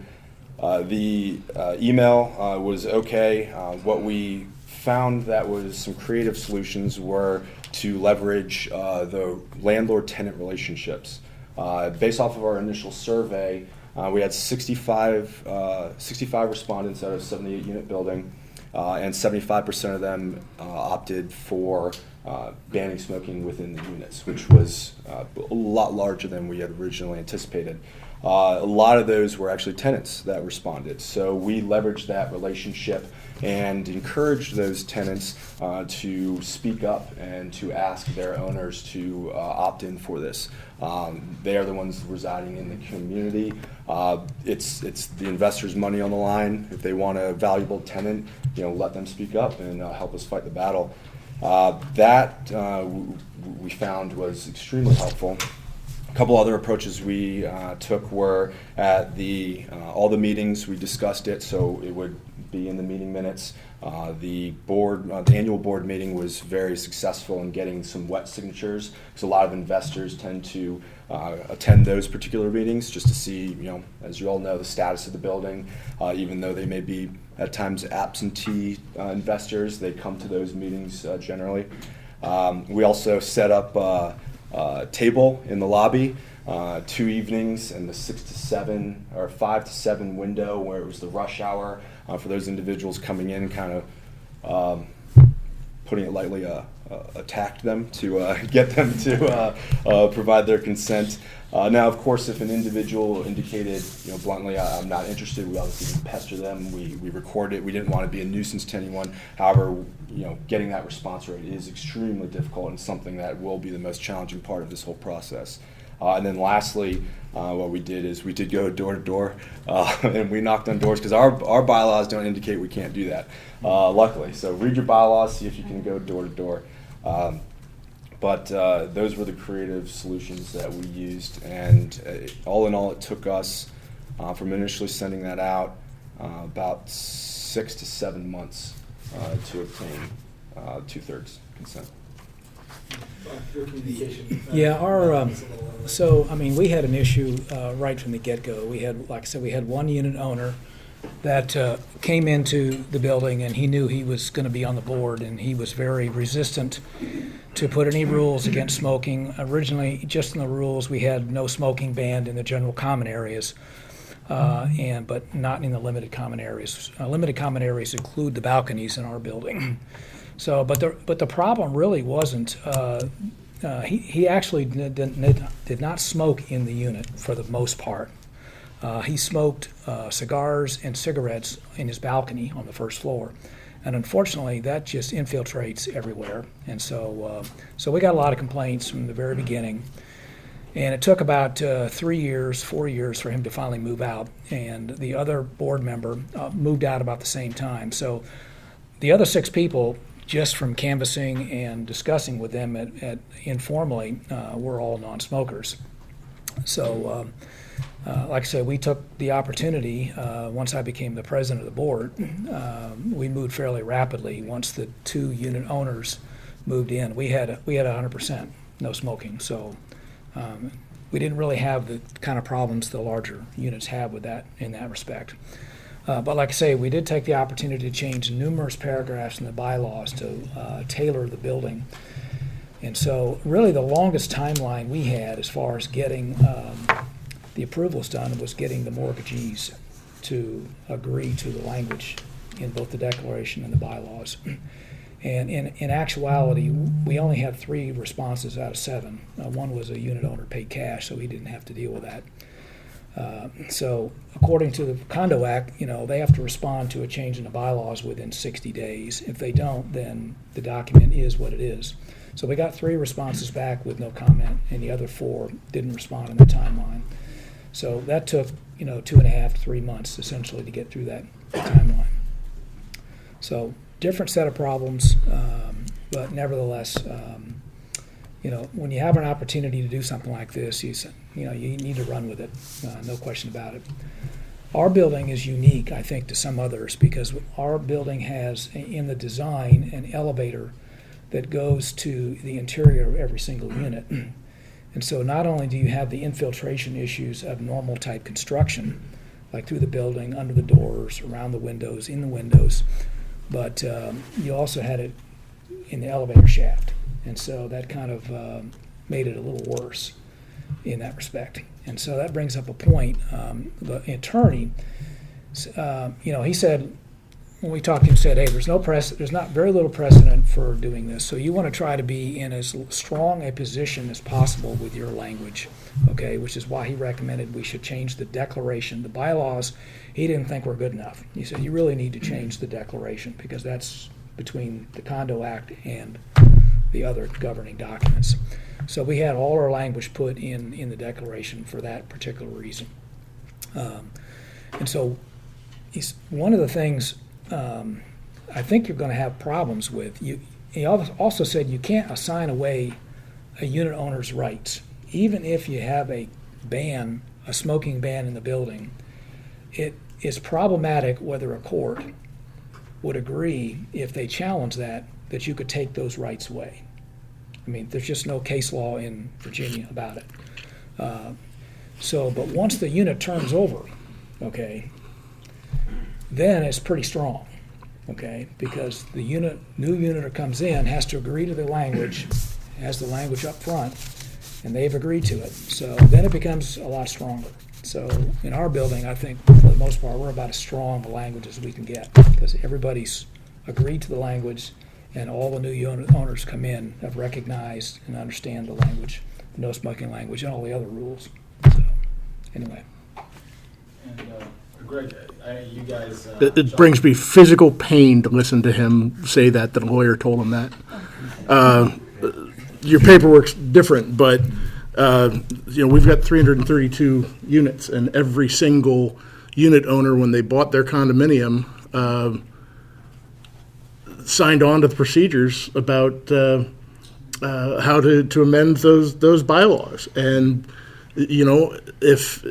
the email was okay. What we found that was some creative solutions were to leverage the landlord-tenant relationships. Based off of our initial survey, we had 65 respondents out of a 78-unit building, and 75% of them opted for banning smoking within the units, which was a lot larger than we had originally anticipated. A lot of those were actually tenants that responded, so we leveraged that relationship and encouraged those tenants to speak up and to ask their owners to opt in for this. They are the ones residing in the community. It's the investors' money on the line. If they want a valuable tenant, let them speak up and help us fight the battle. That we found was extremely helpful. A couple other approaches we took were at all the meetings we discussed it, so it would be in the meeting minutes. The annual board meeting was very successful in getting some wet signatures, because a lot of investors tend to attend those particular meetings just to see, as you all know, the status of the building. Even though they may be at times absentee investors, they come to those meetings generally. We also set up a table in the lobby, 2 evenings in the 6 to 7 or 5 to 7 window where it was the rush hour for those individuals coming in, kind of putting it lightly, attacked them to get them to provide their consent. Now, of course, if an individual indicated, bluntly, I'm not interested, we obviously didn't pester them. We recorded it. We didn't want to be a nuisance to anyone. However, getting that response rate is extremely difficult and something that will be the most challenging part of this whole process. And then lastly, what we did is we did go door to door, and we knocked on doors, because our bylaws don't indicate we can't do that, luckily. So read your bylaws, see if you can go door to door. But those were the creative solutions that we used, and all in all, it took us, from initially sending that out, about 6 to 7 months to obtain 2/3 consent. Your communication. Yeah, we had an issue right from the get-go. We had, like I said, we had one unit owner that came into the building, and he knew he was going to be on the board, and he was very resistant to put any rules against smoking. Originally, just in the rules, we had no smoking banned in the general common areas. but not in the limited common areas. Limited common areas include the balconies in our building. So, but the problem really wasn't. He actually did not smoke in the unit for the most part. He smoked cigars and cigarettes in his balcony on the first floor. And unfortunately, that just infiltrates everywhere. And so we got a lot of complaints from the very beginning. And it took about 4 years for him to finally move out. And the other board member moved out about the same time. So the other 6 people, just from canvassing and discussing with them informally, were all non-smokers. So, like I said, we took the opportunity, once I became the president of the board, we moved fairly rapidly. Once the 2 unit owners moved in, we had 100% no smoking. So we didn't really have the kind of problems the larger units have with that in that respect. But like I say, we did take the opportunity to change numerous paragraphs in the bylaws to tailor the building. And so really the longest timeline we had as far as getting the approvals done was getting the mortgagees to agree to the language in both the declaration and the bylaws. And in actuality, we only had 3 responses out of 7. One was a unit owner paid cash, so he didn't have to deal with that. So according to the Condo Act, they have to respond to a change in the bylaws within 60 days. If they don't, then the document is what it is. So we got 3 responses back with no comment, and the other 4 didn't respond in the timeline. So that took, 2.5 to 3 months essentially to get through that timeline. So different set of problems, but nevertheless, when you have an opportunity to do something like this, you need to run with it, no question about it. Our building is unique, I think, to some others because our building has in the design an elevator that goes to the interior of every single unit. And so not only do you have the infiltration issues of normal type construction, like through the building, under the doors, around the windows, in the windows, but you also had it in the elevator shaft. And so that kind of made it a little worse in that respect. And so that brings up a point. The attorney, he said, when we talked to him, said, hey, there's not very little precedent for doing this. So you want to try to be in as strong a position as possible with your language, okay, which is why he recommended we should change the declaration. The bylaws, he didn't think were good enough. He said, you really need to change the declaration because that's between the Condo Act and the other governing documents. So we had all our language put in the declaration for that particular reason. And so one of the things I think you're going to have problems with, he also said you can't assign away a unit owner's rights. Even if you have a smoking ban in the building, it is problematic whether a court would agree if they challenge that you could take those rights away. I mean, there's just no case law in Virginia about it. But once the unit turns over, okay, then it's pretty strong, okay, because the new unit that comes in has to agree to the language, has the language up front, and they've agreed to it. So then it becomes a lot stronger. So in our building, I think for the most part, we're about as strong a language as we can get because everybody's agreed to the language and all the new unit owners come in, have recognized and understand the language, the no smoking language, and all the other rules. So anyway. And Greg, you guys... It brings me physical pain to listen to him say that the lawyer told him that. Your paperwork's different, but we've got 332 units, and every single unit owner, when they bought their condominium, signed on to the procedures about how to amend those bylaws. And if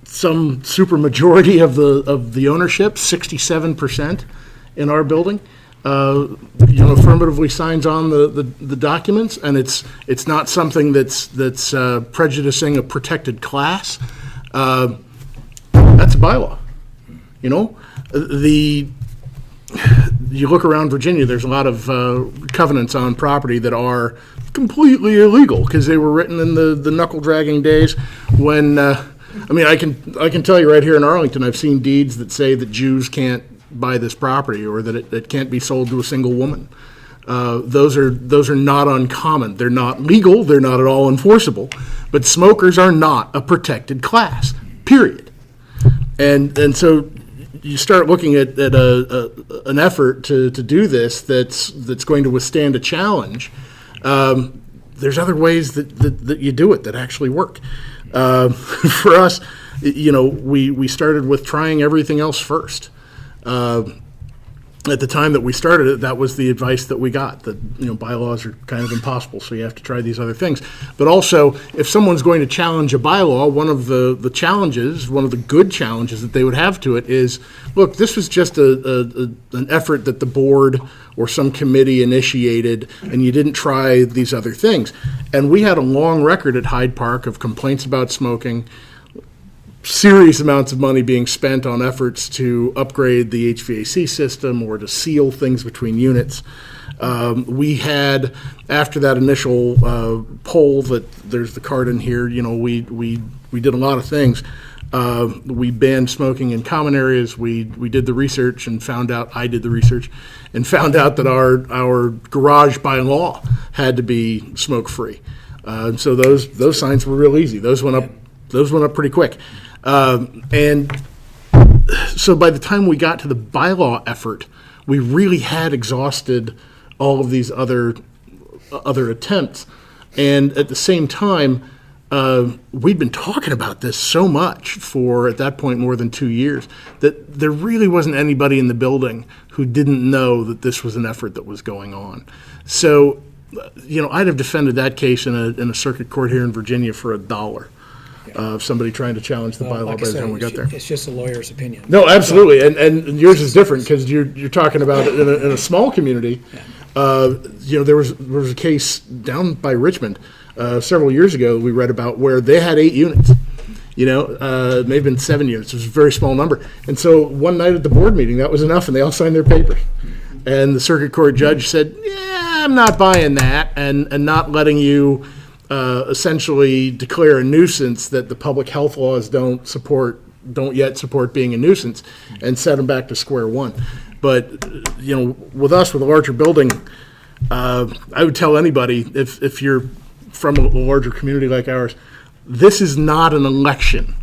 some super majority of the ownership, 67% in our building, affirmatively signs on the documents, and it's not something that's prejudicing a protected class. That's a bylaw. You look around Virginia, there's a lot of covenants on property that are completely illegal because they were written in the knuckle-dragging days when I mean, I can tell you right here in Arlington, I've seen deeds that say that Jews can't buy this property, or that it can't be sold to a single woman. Those are not uncommon. They're not legal. They're not at all enforceable. But smokers are not a protected class. Period. And so you start looking at an effort to do this that's going to withstand a challenge. There's other ways that you do it that actually work. For us, we started with trying everything else first. At the time that we started it, that was the advice that we got, that bylaws are kind of impossible, so you have to try these other things. But also, if someone's going to challenge a bylaw, one of the challenges, one of the good challenges that they would have to it is, look, this was just an effort that the board or some committee initiated, and you didn't try these other things. And we had a long record at Hyde Park of complaints about smoking, serious amounts of money being spent on efforts to upgrade the HVAC system or to seal things between units. We had, after that initial poll, that there's the card in here, we did a lot of things. We banned smoking in common areas. We did the research and found out, I did the research, and found out that our garage by law had to be smoke-free. So those signs were real easy. Those went up pretty quick. And so by the time we got to the bylaw effort, we really had exhausted all of these other attempts. And at the same time, we'd been talking about this so much for, at that point, more than 2 years, that there really wasn't anybody in the building who didn't know that this was an effort that was going on. So, I'd have defended that case in a circuit court here in Virginia for $1. Of somebody trying to challenge the bylaw Like I by the said, time we got there. It's just a lawyer's opinion. No, absolutely, and yours is different because you're talking about in a small community. There was a case down by Richmond several years ago we read about where they had 8 units. It may have been 7 units. It was a very small number, and so one night at the board meeting that was enough, and they all signed their papers. And the circuit court judge said, "Yeah, I'm not buying that," and not letting you. Essentially declare a nuisance that the public health laws don't yet support being a nuisance, and set them back to square one. But with us, with a larger building, I would tell anybody if you're from a larger community like ours, this is not an election.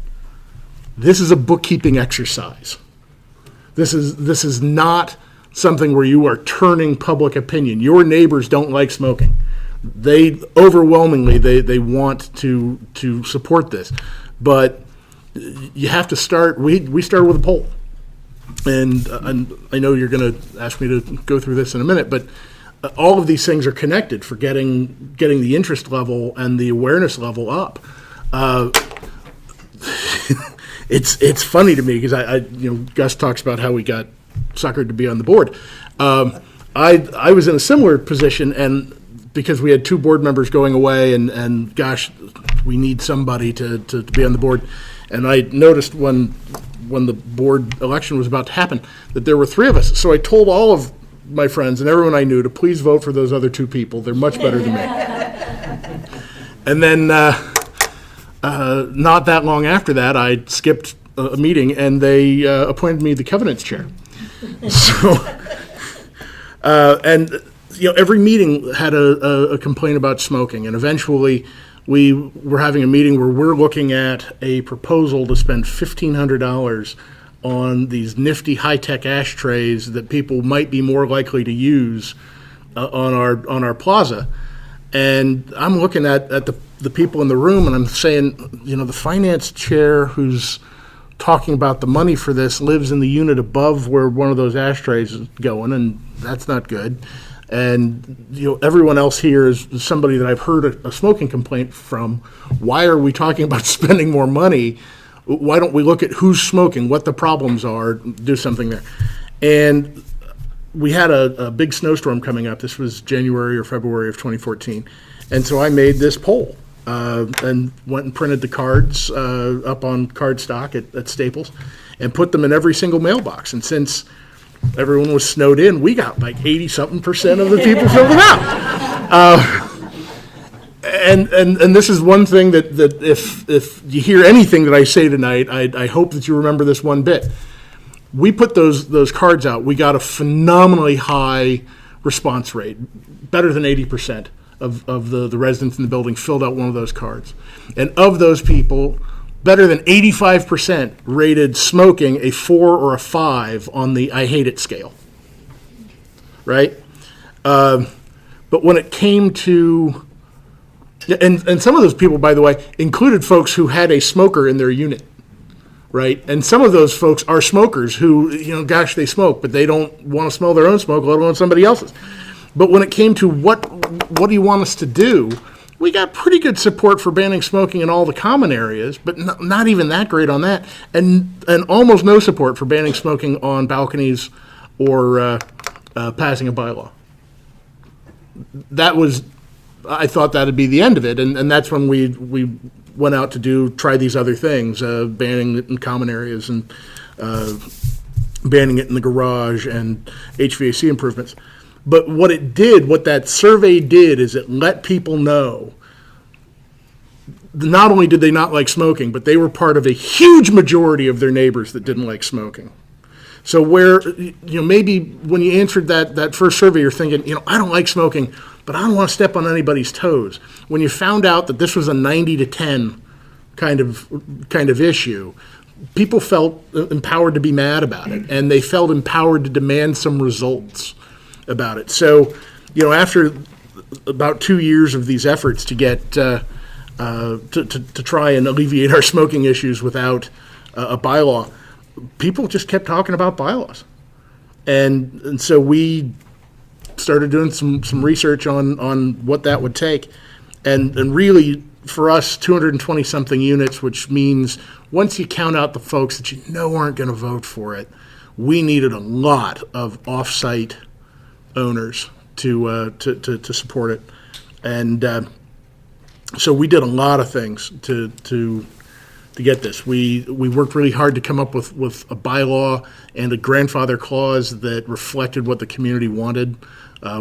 This is a bookkeeping exercise. This is not something where you are turning public opinion. Your neighbors don't like smoking. They overwhelmingly they want to support this, but you have to start. We started with a poll, and I know you're going to ask me to go through this in a minute, but all of these things are connected for getting the interest level and the awareness level up. It's funny to me because Gus talks about how we got suckered to be on the board. I was in a similar position, and because we had 2 board members going away, and gosh, we need somebody to be on the board. And I noticed when the board election was about to happen that there were 3 of us. So I told all of my friends and everyone I knew to please vote for those other 2 people. They're much better than me. And then not that long after that, I skipped a meeting, and they appointed me the Covenants chair. So, every meeting had a complaint about smoking, and eventually we were having a meeting where we're looking at a proposal to spend $1,500 on these nifty high-tech ashtrays that people might be more likely to use on our plaza. And I'm looking at the people in the room, and I'm saying, the finance chair who's talking about the money for this lives in the unit above where one of those ashtrays is going, and that's not good. And everyone else here is somebody that I've heard a smoking complaint from. Why are we talking about spending more money? Why don't we look at who's smoking, what the problems are, do something there? And we had a big snowstorm coming up. This was January or February of 2014. And so I made this poll and went and printed the cards up on cardstock at Staples and put them in every single mailbox. And since everyone was snowed in, we got like 80-something% of the people filled them out. And this is one thing that if you hear anything that I say tonight, I hope that you remember this one bit. We put those cards out. We got a phenomenally high response rate, better than 80% of the residents in the building filled out one of those cards. And of those people, better than 85% rated smoking a 4 or a 5 on the I hate it scale, right? But when it came to, and some of those people, by the way, included folks who had a smoker in their unit, right? And some of those folks are smokers who, gosh, they smoke, but they don't want to smell their own smoke, let alone somebody else's. But when it came to what do you want us to do, we got pretty good support for banning smoking in all the common areas, but not even that great on that, and almost no support for banning smoking on balconies or passing a bylaw. That was, I thought that'd be the end of it, and that's when we went out to try these other things, banning it in common areas and banning it in the garage and HVAC improvements. But what that survey did is it let people know not only did they not like smoking, but they were part of a huge majority of their neighbors that didn't like smoking. So where, maybe when you answered that first survey, you're thinking, I don't like smoking, but I don't want to step on anybody's toes. When you found out that this was a 90 to 10 kind of issue, people felt empowered to be mad about it, and they felt empowered to demand some results about it. So, after about 2 years of these efforts to get to try and alleviate our smoking issues without a bylaw, people just kept talking about bylaws, and so we started doing some research on what that would take, and really for us 220 something units, which means once you count out the folks that aren't going to vote for it, we needed a lot of off-site owners to support it, and so we did a lot of things to get this. We worked really hard to come up with a bylaw and a grandfather clause that reflected what the community wanted.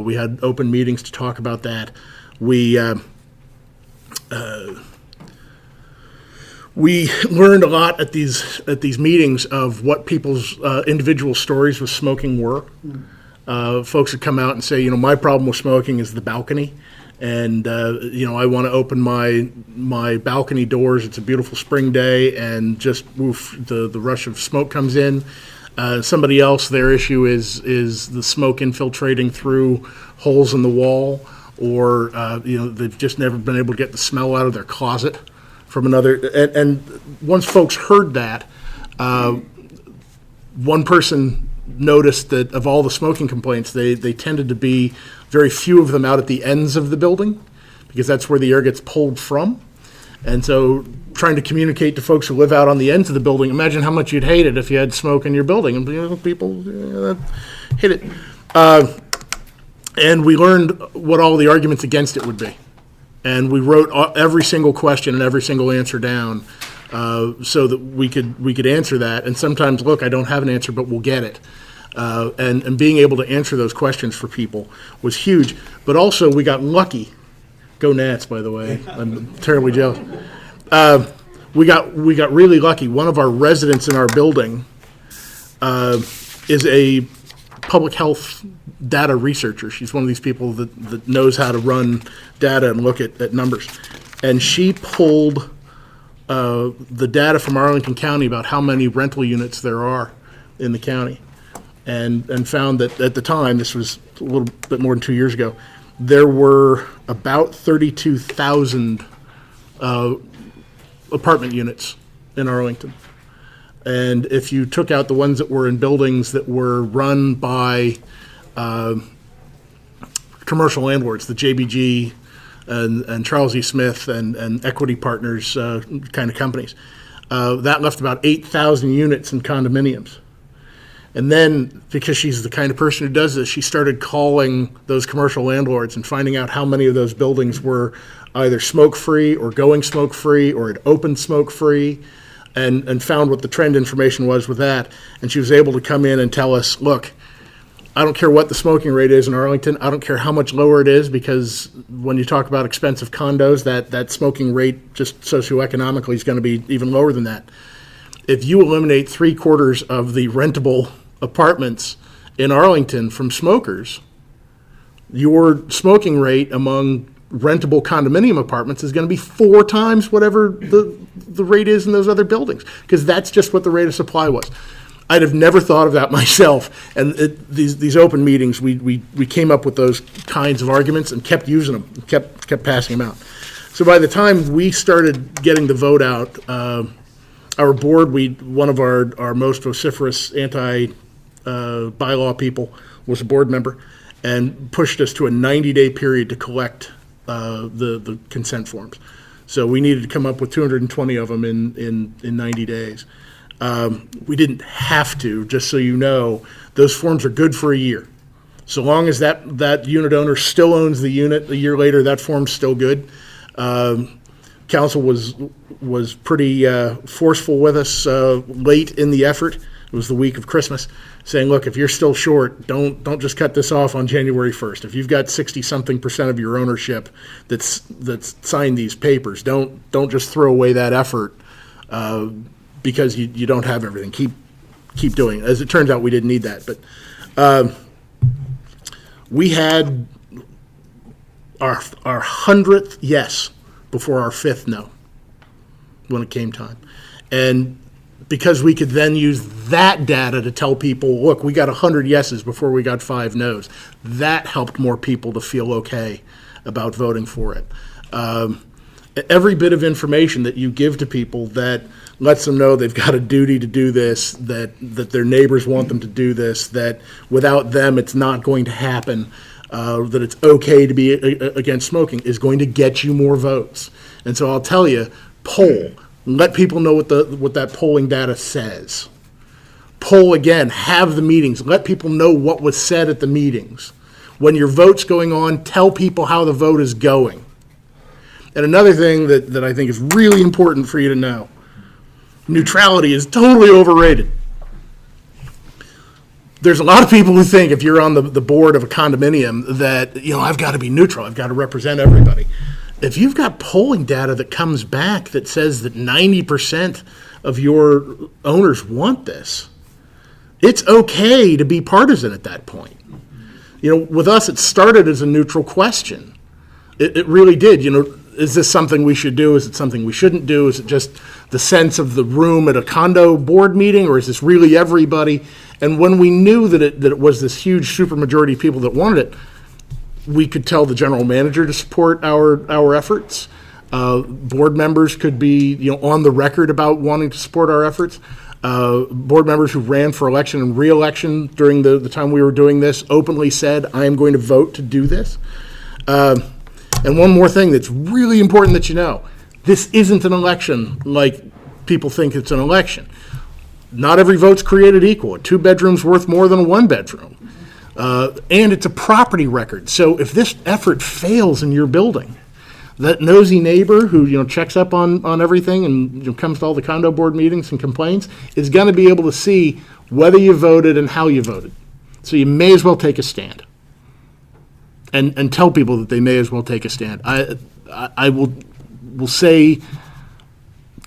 We had open meetings to talk about that. We learned a lot at these meetings of what people's individual stories with smoking were. Folks would come out and say, my problem with smoking is the balcony. And, I want to open my balcony doors. It's a beautiful spring day, and just the rush of smoke comes in. Somebody else, their issue is the smoke infiltrating through holes in the wall, or, they've just never been able to get the smell out of their closet from another. And once folks heard that, one person noticed that of all the smoking complaints, they tended to be very few of them out at the ends of the building, because that's where the air gets pulled from. And so trying to communicate to folks who live out on the ends of the building, imagine how much you'd hate it if you had smoke in your building, and people hate it. And we learned what all the arguments against it would be. And we wrote every single question and every single answer down, so that we could answer that. And sometimes, look, I don't have an answer, but we'll get it. And being able to answer those questions for people was huge. But also, we got lucky. Go Nats, by the way. I'm terribly jealous. We got really lucky. One of our residents in our building is a public health data researcher. She's one of these people that knows how to run data and look at numbers. And she pulled the data from Arlington County about how many rental units there are in the county, and found that at the time, this was a little bit more than 2 years ago, there were about 32,000 apartment units in Arlington. And if you took out the ones that were in buildings that were run by commercial landlords, the JBG and Charles E. Smith and Equity Partners kind of companies, that left about 8,000 units in condominiums. And then, because she's the kind of person who does this, she started calling those commercial landlords and finding out how many of those buildings were either smoke-free or going smoke-free or had opened smoke-free, and found what the trend information was with that. And she was able to come in and tell us, look, I don't care what the smoking rate is in Arlington. I don't care how much lower it is, because when you talk about expensive condos, that smoking rate just socioeconomically is going to be even lower than that. If you eliminate 3/4 of the rentable apartments in Arlington from smokers, your smoking rate among rentable condominium apartments is going to be 4 times whatever the rate is in those other buildings, because that's just what the rate of supply was. I'd have never thought of that myself, and these open meetings, we came up with those kinds of arguments and kept using them, kept passing them out. So by the time we started getting the vote out, our board, one of our most vociferous anti-bylaw people was a board member, and pushed us to a 90-day period to collect the consent forms. So we needed to come up with 220 of them in 90 days. We didn't have to, just so you know. Those forms are good for a year. So long as that unit owner still owns the unit a year later, that form's still good. Council was pretty forceful with us late in the effort. It was the week of Christmas, saying, look, if you're still short, don't just cut this off on January 1st. If you've got 60-something% of your ownership that's signed these papers, don't just throw away that effort because you don't have everything. Keep doing it. As it turns out, we didn't need that. But we had our 100th yes before our 5th no when it came time. And because we could then use that data to tell people, look, we got 100 yeses before we got 5 no's. That helped more people to feel okay about voting for it. Every bit of information that you give to people that lets them know they've got a duty to do this, that their neighbors want them to do this, that without them it's not going to happen, that it's okay to be against smoking, is going to get you more votes. And so I'll tell you, poll. Let people know what that polling data says. Poll again, have the meetings. Let people know what was said at the meetings. When your vote's going on, tell people how the vote is going. And another thing that I think is really important for you to know, neutrality is totally overrated. There's a lot of people who think if you're on the board of a condominium that, I've got to be neutral, I've got to represent everybody. If you've got polling data that comes back that says that 90% of your owners want this, it's okay to be partisan at that point. With us, it started as a neutral question. It really did. Is this something we should do? Is it something we shouldn't do? Is it just the sense of the room at a condo board meeting, or is this really everybody? And when we knew that it was this huge supermajority of people that wanted it, we could tell the general manager to support our efforts. Board members could be on the record about wanting to support our efforts. Board members who ran for election and re-election during the time we were doing this openly said, I am going to vote to do this. And one more thing that's really important that you know, this isn't an election like people think it's an election. Not every vote's created equal. A 2-bedroom's worth more than a 1-bedroom. And it's a property record. So if this effort fails in your building, that nosy neighbor who checks up on everything and comes to all the condo board meetings and complains is going to be able to see whether you voted and how you voted. So you may as well take a stand, and tell people that they may as well take a stand. I will say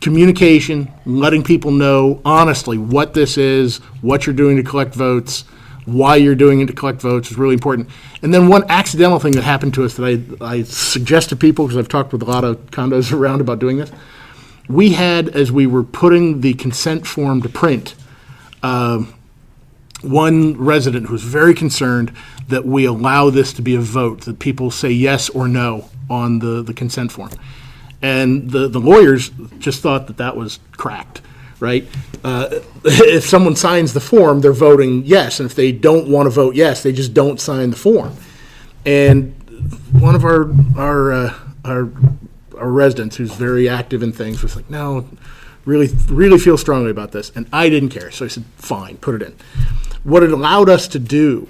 communication, letting people know honestly what this is, what you're doing to collect votes, why you're doing it to collect votes is really important. And then one accidental thing that happened to us that I suggest to people, because I've talked with a lot of condos around about doing this, we had, as we were putting the consent form to print, one resident who was very concerned that we allow this to be a vote, that people say yes or no on the consent form. And the lawyers just thought that was cracked. Right? If someone signs the form, they're voting yes, and if they don't want to vote yes, they just don't sign the form. And one of our residents, who's very active in things, was like, "No, really feel strongly about this," and I didn't care. So I said, "Fine, put it in." What it allowed us to do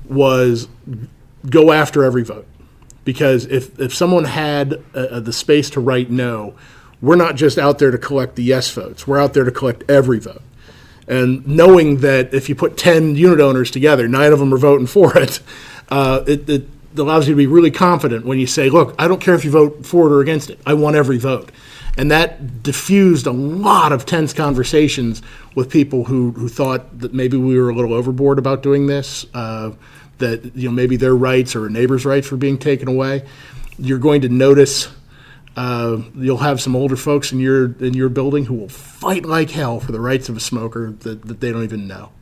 was go after every vote, because if someone had the space to write no, we're not just out there to collect the yes votes. We're out there to collect every vote. And knowing that if you put 10 unit owners together, 9 of them are voting for it, it allows you to be really confident when you say, look, I don't care if you vote for it or against it. I want every vote. And that diffused a lot of tense conversations with people who thought that maybe we were a little overboard about doing this, that maybe their rights or a neighbor's rights were being taken away. You're going to notice you'll have some older folks in your building who will fight like hell for the rights of a smoker that they don't even know.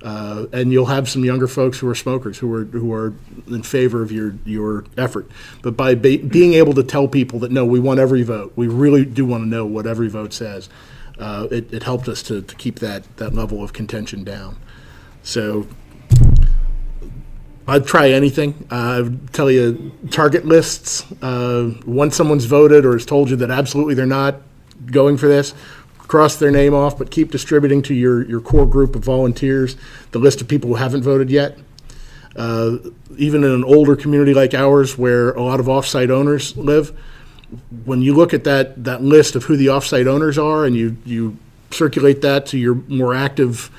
And you'll have some younger folks who are smokers who are in favor of your effort. But by being able to tell people that, no, we want every vote, we really do want to know what every vote says, it helped us to keep that level of contention down. So I'd try anything. I would tell you target lists. Once someone's voted or has told you that absolutely they're not going for this, cross their name off, but keep distributing to your core group of volunteers the list of people who haven't voted yet. Even in an older community like ours where a lot of off-site owners live, when you look at that list of who the off-site owners are and you circulate that to your more active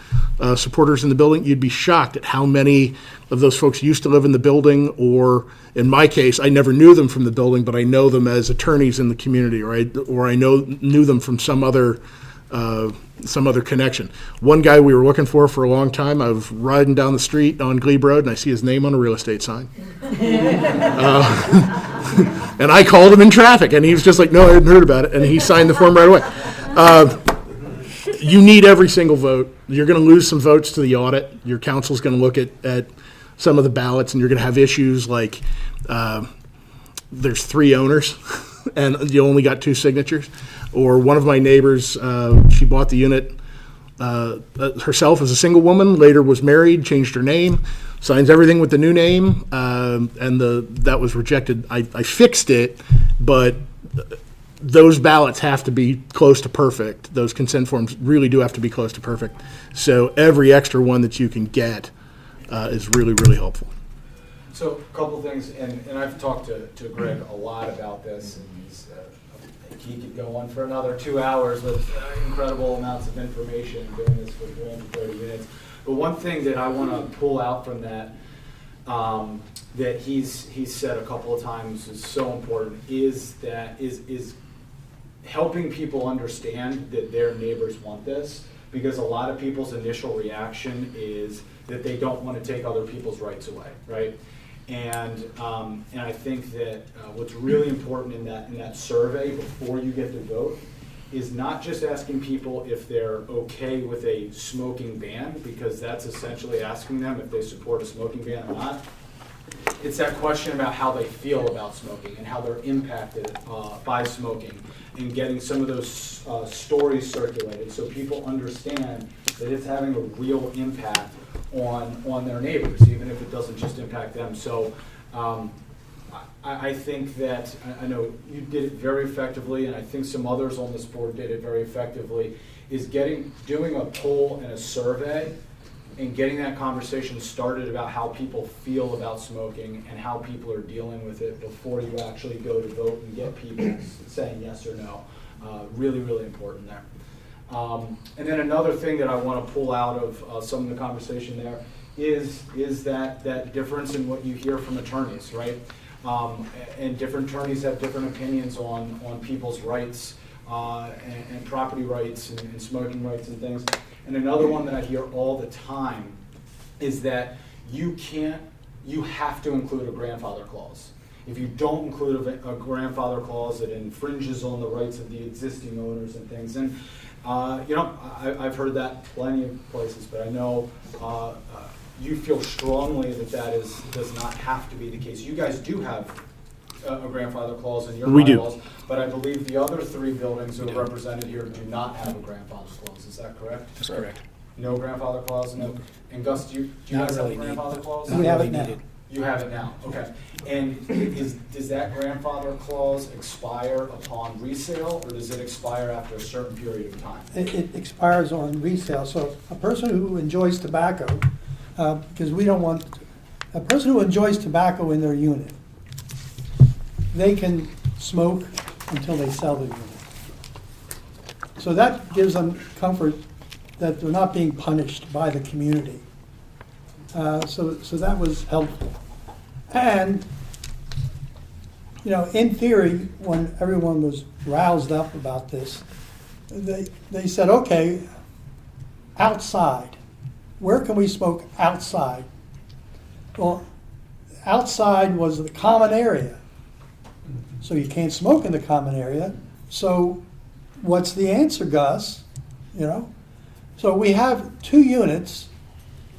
supporters in the building, you'd be shocked at how many of those folks used to live in the building, or in my case, I never knew them from the building, but I know them as attorneys in the community, or I knew them from some other connection. One guy we were looking for a long time, I was riding down the street on Glebe Road, and I see his name on a real estate sign. And I called him in traffic, and he was just like, no, I hadn't heard about it, and he signed the form right away. You need every single vote. You're going to lose some votes to the audit. Your council's going to look at some of the ballots, and you're going to have issues like there's 3 owners, and you only got 2 signatures. Or one of my neighbors, she bought the unit herself as a single woman, later was married, changed her name, signs everything with the new name, and that was rejected. I fixed it, but those ballots have to be close to perfect. Those consent forms really do have to be close to perfect. So every extra one that you can get is really, really helpful. So a couple of things, and I've talked to Greg a lot about this, and he could go on for another 2 hours with incredible amounts of information doing this for 330 minutes. But one thing that I want to pull out from that, that he's said a couple of times is so important, is helping people understand that their neighbors want this, because a lot of people's initial reaction is that they don't want to take other people's rights away, right? And I think that what's really important in that survey before you get to vote is not just asking people if they're okay with a smoking ban, because that's essentially asking them if they support a smoking ban or not. It's that question about how they feel about smoking and how they're impacted by smoking, and getting some of those stories circulated so people understand that it's having a real impact on their neighbors, even if it doesn't just impact them. So I think that, I know you did it very effectively, and I think some others on this board did it very effectively, is doing a poll and a survey and getting that conversation started about how people feel about smoking and how people are dealing with it before you actually go to vote and get people saying yes or no. Really, really important there. And then another thing that I want to pull out of some of the conversation there is that difference in what you hear from attorneys, right? And different attorneys have different opinions on people's rights and property rights and smoking rights and things. And another one that I hear all the time is that you have to include a grandfather clause. If you don't include a grandfather clause, it infringes on the rights of the existing owners and things. And I've heard that plenty of places, but I know you feel strongly that does not have to be the case. You guys do have a grandfather clause in your bylaws, but I believe the other 3 buildings that are represented here do not have a grandfather clause. Is that correct? That's correct. No grandfather clause? No. And Gus, do you guys have a grandfather clause? We have it now. You have it now, okay. And does that grandfather clause expire upon resale, or does it expire after a certain period of time? It expires on resale, so a person who enjoys tobacco, because we don't want, a person who enjoys tobacco in their unit, they can smoke until they sell the unit. So that gives them comfort that they're not being punished by the community. So that was helpful. And, you know, in theory, when everyone was roused up about this, they said, okay, outside. Where can we smoke outside? Well, outside was the common area. So you can't smoke in the common area. So what's the answer, Gus? You know? So we have 2 units,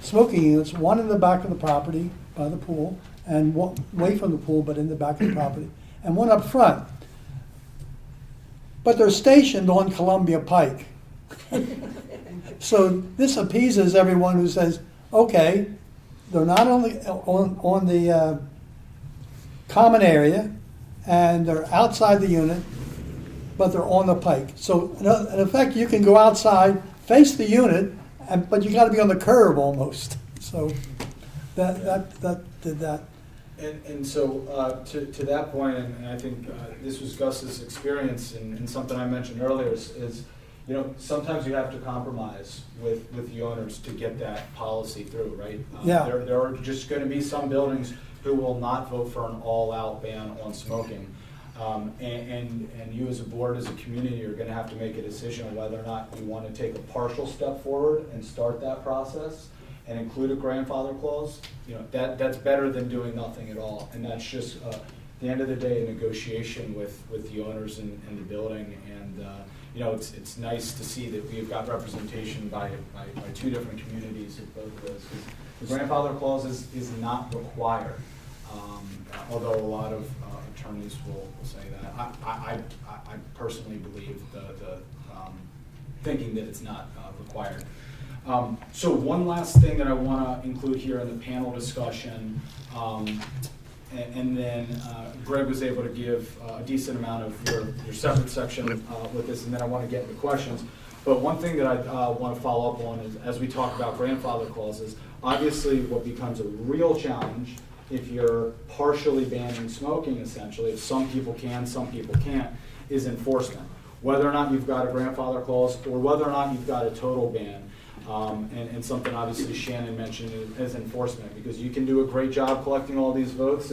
smoking units, one in the back of the property by the pool, and one away from the pool, but in the back of the property, and one up front. But they're stationed on Columbia Pike. So this appeases everyone who says, okay, they're not only on the common area, and they're outside the unit, but they're on the Pike. So in effect, you can go outside, face the unit, but you got to be on the curb almost. So that did that. And so to that point, and I think this was Gus's experience, and something I mentioned earlier is you know, sometimes you have to compromise with the owners to get that policy through, right? Yeah. There are just going to be some buildings who will not vote for an all-out ban on smoking. And you as a board, as a community, are going to have to make a decision on whether or not you want to take a partial step forward and start that process and include a grandfather clause. You know, that's better than doing nothing at all. And that's just, at the end of the day, a negotiation with the owners in the building. And you know, it's nice to see that we've got representation by 2 different communities of both of those. The grandfather clause is not required, although a lot of attorneys will say that. I personally believe the thinking that it's not required. So one last thing that I want to include here in the panel discussion, and then Greg was able to give a decent amount of your separate section with this, and then I want to get into questions. But one thing that I want to follow up on is, as we talk about grandfather clauses, obviously what becomes a real challenge if you're partially banning smoking, essentially, if some people can, some people can't, is enforcement. Whether or not you've got a grandfather clause or whether or not you've got a total ban. And something obviously Shannon mentioned is enforcement, because you can do a great job collecting all these votes,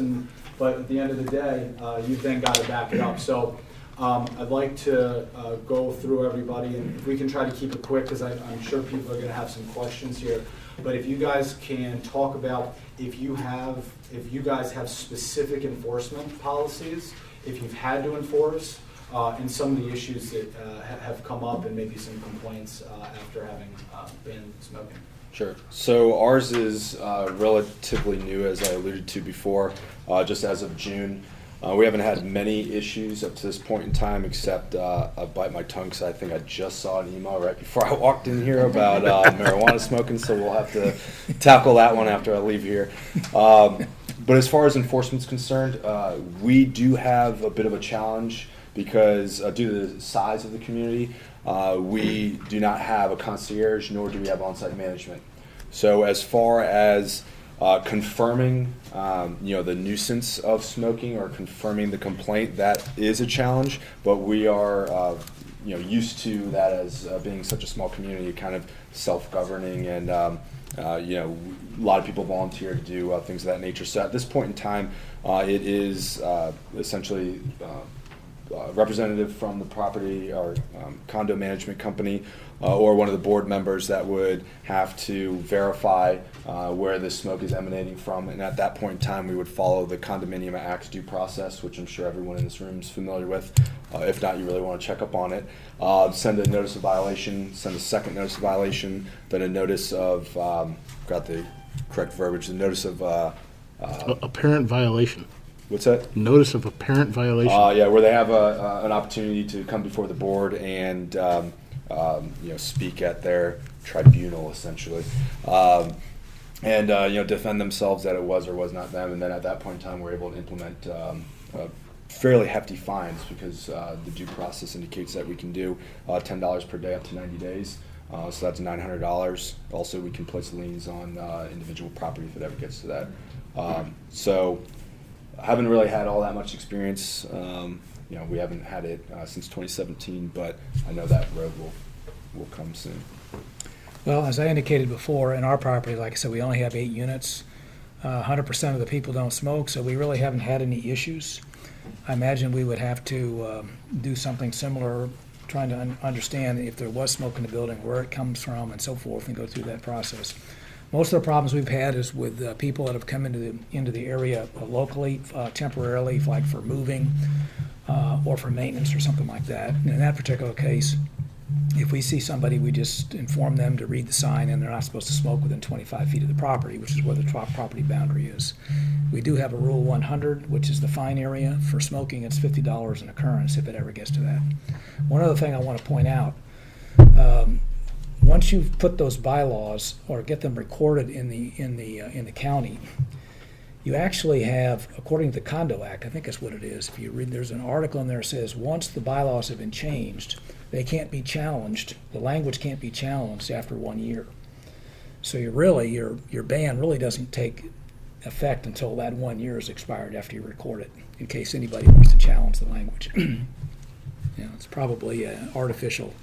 but at the end of the day, you've then got to back it up. So I'd like to go through everybody, and if we can try to keep it quick, because I'm sure people are going to have some questions here. But if you guys can talk about if you guys have specific enforcement policies, if you've had to enforce, and some of the issues that have come up, and maybe some complaints after having banned smoking. Sure. So ours is relatively new, as I alluded to before, just as of June. We haven't had many issues up to this point in time, except I bite my tongue because I think I just saw an email right before I walked in here about marijuana smoking, so we'll have to tackle that one after I leave here. But as far as enforcement's concerned, we do have a bit of a challenge because due to the size of the community, we do not have a concierge, nor do we have on-site management. So as far as confirming the nuisance of smoking or confirming the complaint, that is a challenge, but we are used to that as being such a small community, kind of self-governing, and a lot of people volunteer to do things of that nature. So at this point in time, it is essentially representative from the property or condo management company or one of the board members that would have to verify where the smoke is emanating from, and at that point in time we would follow the Condominium Act's due process, which I'm sure everyone in this room is familiar with. If not, you really want to check up on it. Send a notice of violation, send a second notice of violation, then a notice of, got the correct verbiage, the notice of Apparent violation. what's that? Notice of apparent violation. Yeah, where they have an opportunity to come before the board and speak at their tribunal, essentially, and defend themselves that it was or was not them. And then at that point in time, we're able to implement fairly hefty fines, because the due process indicates that we can do $10 per day up to 90 days. So that's $900. Also, we can place liens on individual property if it ever gets to that. So I haven't really had all that much experience. We haven't had it since 2017, but I know that road will come soon. Well, as I indicated before, in our property, like I said, we only have 8 units. 100% of the people don't smoke, so we really haven't had any issues. I imagine we would have to do something similar, trying to understand if there was smoke in the building, where it comes from, and so forth, and go through that process. Most of the problems we've had is with people that have come into the area locally, temporarily, like for moving or for maintenance or something like that. And in that particular case, if we see somebody, we just inform them to read the sign, and they're not supposed to smoke within 25 feet of the property, which is where the property boundary is. We do have a Rule 100, which is the fine area. For smoking, it's $50 an occurrence if it ever gets to that. One other thing I want to point out, once you've put those bylaws or get them recorded in the county, you actually have, according to the Condo Act, I think that's what it is. If you read, there's an article in there that says once the bylaws have been changed, they can't be challenged. The language can't be challenged after 1 year. So your ban really doesn't take effect until that 1 year is expired after you record it, in case anybody wants to challenge the language. It's probably artificial,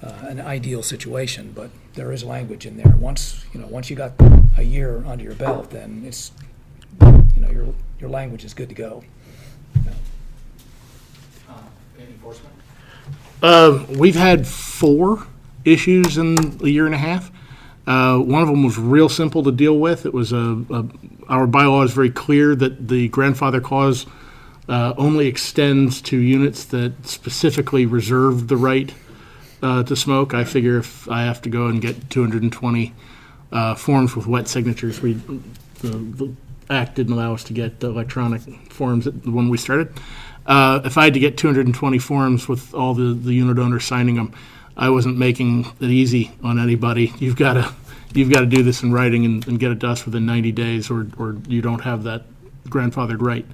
an ideal situation, but there is language in there. Once you got a year under your belt, then it's, your language is good to go. Enforcement? We've had 4 issues in a year and a half. One of them was real simple to deal with. It was our bylaw is very clear that the grandfather clause only extends to units that specifically reserve the right to smoke. I figure if I have to go and get 220 forms with wet signatures, the Act didn't allow us to get electronic forms when we started. If I had to get 220 forms with all the unit owners signing them, I wasn't making it easy on anybody. You've got to do this in writing and get it to us within 90 days, or you don't have that grandfathered right.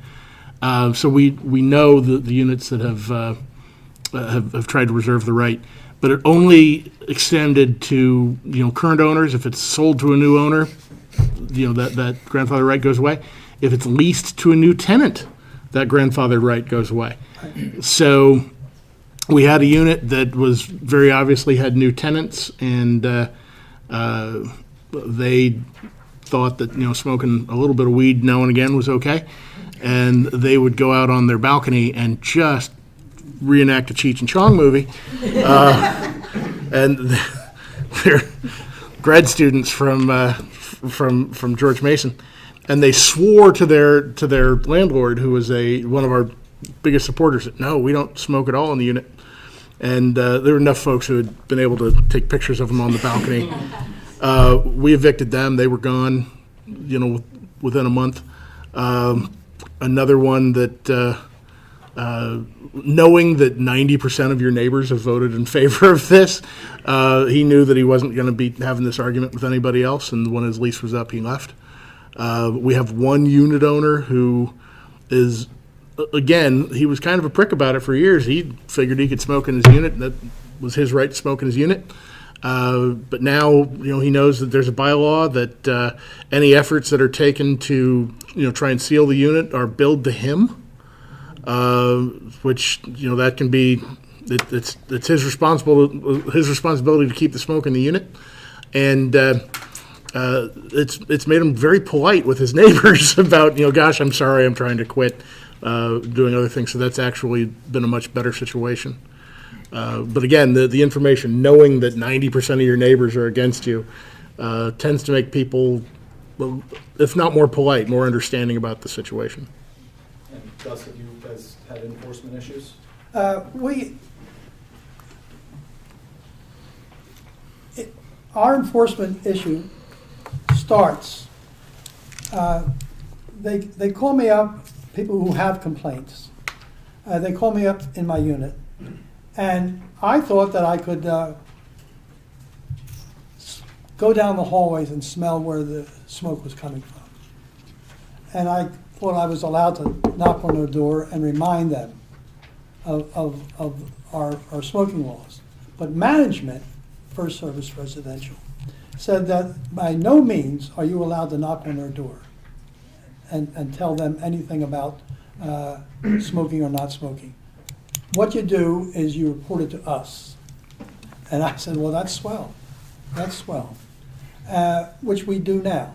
So we know the units that have tried to reserve the right, but it only extended to current owners. If it's sold to a new owner, that grandfather right goes away. If it's leased to a new tenant, that grandfathered right goes away. So we had a unit that was very obviously had new tenants, and they thought that smoking a little bit of weed now and again was okay, and they would go out on their balcony and just reenact a Cheech and Chong movie, and they're grad students from George Mason. And they swore to their landlord, who was one of our biggest supporters, that no, we don't smoke at all in the unit. And there were enough folks who had been able to take pictures of them on the balcony. We evicted them; they were gone, within a month. Another one that, knowing that 90% of your neighbors have voted in favor of this, he knew that he wasn't going to be having this argument with anybody else. And when his lease was up, he left. We have one unit owner who is, again, he was kind of a prick about it for years. He figured he could smoke in his unit, and that was his right to smoke in his unit. But now, he knows that there's a bylaw that any efforts that are taken to, try and seal the unit are billed to him, which, that can be, it's his responsibility to keep the smoke in the unit. And it's made him very polite with his neighbors about, gosh, I'm sorry, I'm trying to quit doing other things. So that's actually been a much better situation. But again, the information, knowing that 90% of your neighbors are against you, tends to make people, if not more polite, more understanding about the situation. And Gus, have you guys had enforcement issues? Our enforcement issue starts, they call me up, people who have complaints. They call me up in my unit. And I thought that I could go down the hallways and smell where the smoke was coming from. And I thought I was allowed to knock on their door and remind them of our smoking laws. But management, First Service Residential, said that by no means are you allowed to knock on their door and tell them anything about smoking or not smoking. What you do is you report it to us. And I said, well, that's swell. That's swell, which we do now.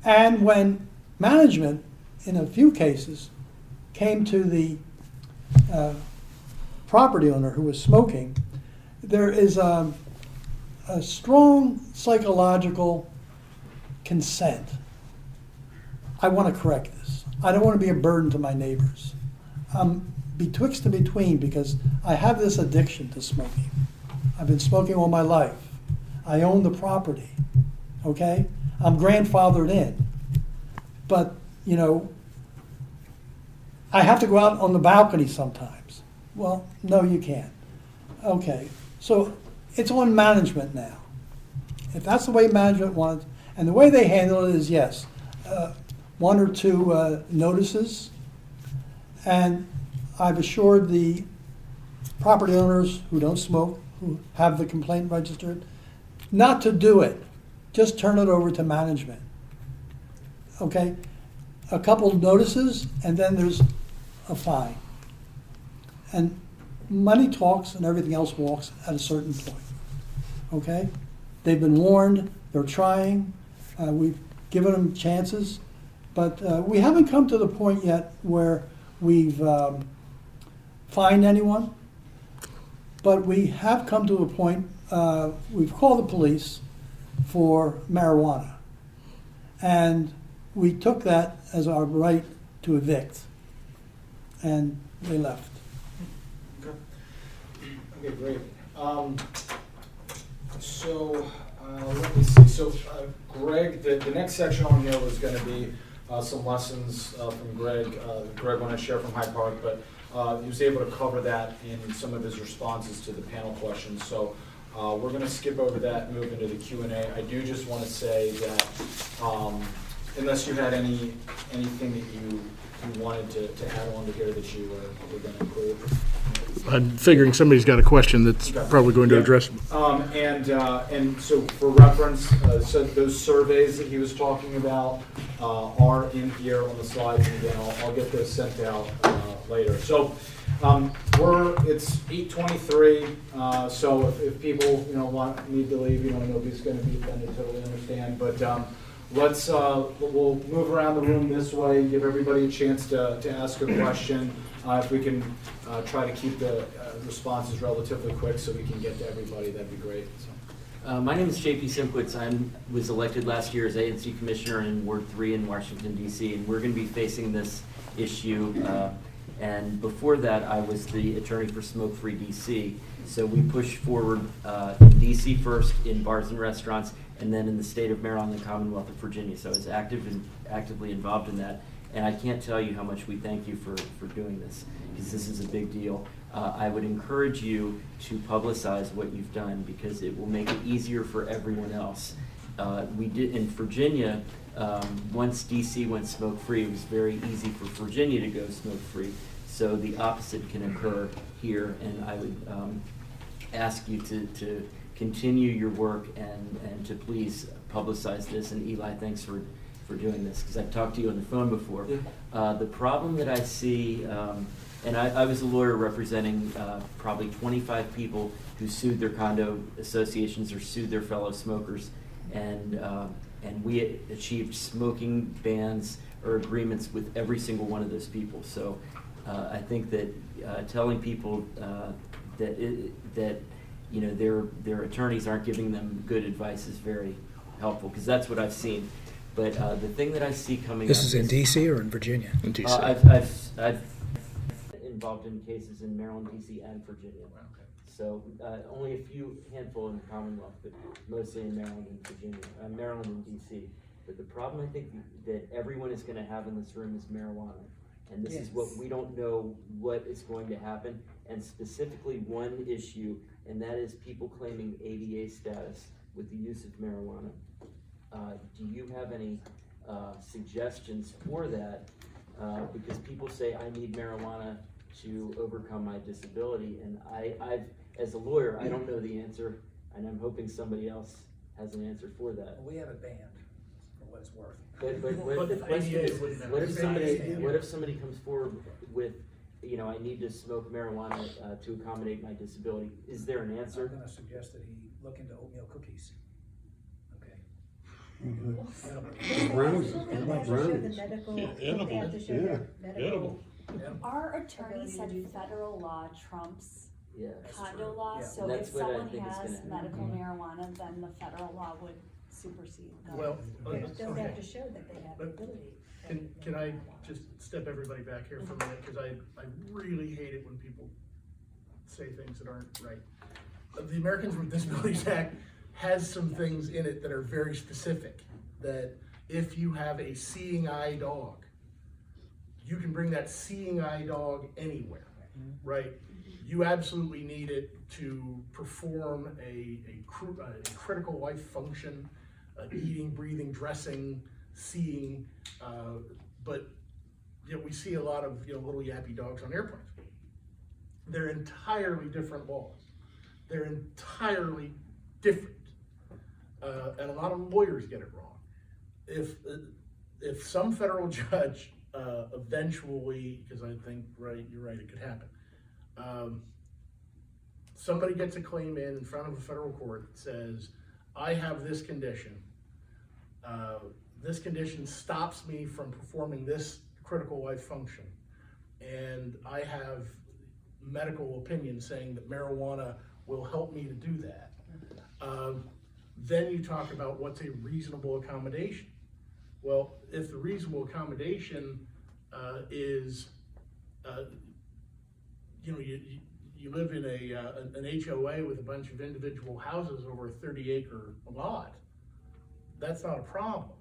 And when management, in a few cases, came to the property owner who was smoking, there is a strong psychological consent. I want to correct this. I don't want to be a burden to my neighbors. I'm betwixt and between because I have this addiction to smoking. I've been smoking all my life. I own the property, okay? I'm grandfathered in. But, you know, I have to go out on the balcony sometimes. Well, no, you can't. Okay, so it's on management now. If that's the way management wants, and the way they handle it is, yes, 1 or 2 notices, and I've assured the property owners who don't smoke, who have the complaint registered, not to do it. Just turn it over to management. Okay? A couple notices, and then there's a fine. And money talks and everything else walks at a certain point. Okay? They've been warned, they're trying, we've given them chances, but we haven't come to the point yet where we've fined anyone, but we have come to a point, we've called the police for marijuana, and we took that as our right to evict, and they left. Okay, great. So, let me see, so Greg, the next section on here was gonna be some lessons from Greg. Greg wanted to share from Hyde Park, but he was able to cover that in some of his responses to the panel questions. So we're gonna skip over that and move into the Q&A. I do just wanna say that unless you had anything that you wanted to add on to here that you were gonna include. I'm figuring somebody's got a question that's probably going to address. And so for reference, so those surveys that he was talking about are in here on the slides, and again, I'll get those sent out later. So it's 8:23. So if people need to leave, nobody's going to be offended. Totally understand. But we'll move around the room this way, give everybody a chance to ask a question. If we can try to keep the responses relatively quick so we can get to everybody, that'd be great. So. My name is JP Simkwitz. I was elected last year as ANC Commissioner in Ward 3 in Washington, D.C., and we're going to be facing this issue. And before that, I was the attorney for Smoke Free D.C., so we pushed forward in D.C. first, in bars and restaurants, and then in the state of Maryland and the Commonwealth of Virginia. So I was actively involved in that. And I can't tell you how much we thank you for doing this, because this is a big deal. I would encourage you to publicize what you've done, because it will make it easier for everyone else. We did in Virginia, once DC went smoke-free, it was very easy for Virginia to go smoke-free. So the opposite can occur here, and I would ask you to continue your work and to please publicize this. And Eli, thanks for doing this, because I've talked to you on the phone before. Yeah. The problem that I see, and I was a lawyer representing probably 25 people who sued their condo associations or sued their fellow smokers, and we achieved smoking bans or agreements with every single one of those people. So I think that telling people that their attorneys aren't giving them good advice is very helpful, because that's what I've seen. But the thing that I see coming This up is in D.C. or in Virginia? In D.C. I've involved in cases in Maryland, D.C., and Virginia. Okay. So only a handful in the Commonwealth, but mostly in Maryland and Virginia, Maryland and D.C. But the problem I think that everyone is going to have in this room is marijuana. And this is what we don't know what is going to happen, and specifically one issue, and that is people claiming ADA status with the use of marijuana. Do you have any suggestions for that? Because people say, I need marijuana to overcome my disability, and I've, as a lawyer, I don't know the answer, and I'm hoping somebody else has an answer for that. We have it banned, for what it's worth. But the question is, what if somebody comes forward with, I need to smoke marijuana to accommodate my disability? Is there an answer? I'm going to suggest that he look into oatmeal cookies. Okay. Brownies. How about brownies? They have to show the medical, Yeah, they have to edible, show yeah, their medical. edible. Our attorney Ability to said do that. federal law trumps Yeah. condo law, Yeah. so That's if what I someone think is has gonna medical happen. marijuana, then the federal law would supersede. the- Well, They'll have to okay. show that they have the ability. Can I just step everybody back here for a minute, because I really hate it when people say things that aren't right. The Americans with Disabilities Act has some things in it that are very specific, that if you have a seeing eye dog, you can bring that seeing eye dog anywhere, right? You absolutely need it to perform a critical life function, eating, breathing, dressing, seeing, but yet we see a lot of little yappy dogs on airplanes. They're entirely different laws. They're entirely different, and a lot of lawyers get it wrong. If some federal judge eventually, because I think you're right, it could happen. Somebody gets a claim in front of a federal court that says, I have this condition. This condition stops me from performing this critical life function. And I have medical opinion saying that marijuana will help me to do that. Then you talk about what's a reasonable accommodation. Well, if the reasonable accommodation is, you live in an HOA with a bunch of individual houses over a 30-acre lot, that's not a problem.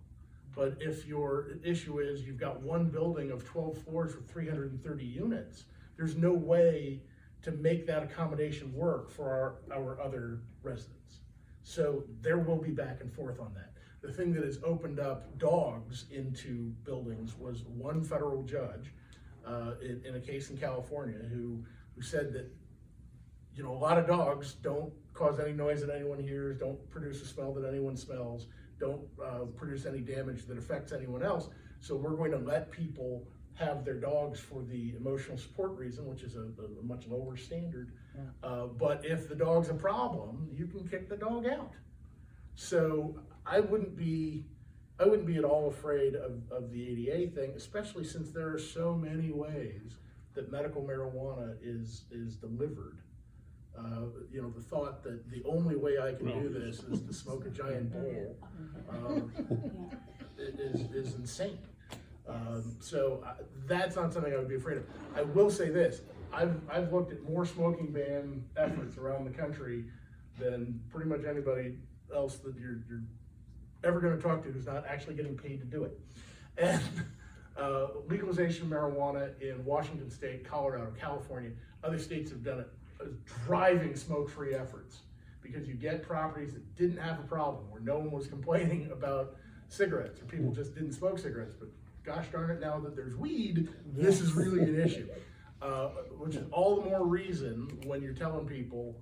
But if your issue is you've got one building of 12 floors with 330 units, there's no way to make that accommodation work for our other residents. So there will be back and forth on that. The thing that has opened up dogs into buildings was one federal judge in a case in California who said that a lot of dogs don't cause any noise that anyone hears, don't produce a smell that anyone smells, don't produce any damage that affects anyone else. So we're going to let people have their dogs for the emotional support reason, which is a much lower standard. But if the dog's a problem, you can kick the dog out. So I wouldn't be at all afraid of the ADA thing, especially since there are so many ways that medical marijuana is delivered. The thought that the only way I can do this is to smoke a giant bowl is insane. So that's not something I would be afraid of. I will say this: I've looked at more smoking ban efforts around the country than pretty much anybody else that you're ever going to talk to who's not actually getting paid to do it. And legalization of marijuana in Washington State, Colorado, California, other states have done it. Driving smoke-free efforts, because you get properties that didn't have a problem, where no one was complaining about cigarettes, or people just didn't smoke cigarettes, but gosh darn it, now that there's weed, this is really an issue. Which is all the more reason when you're telling people,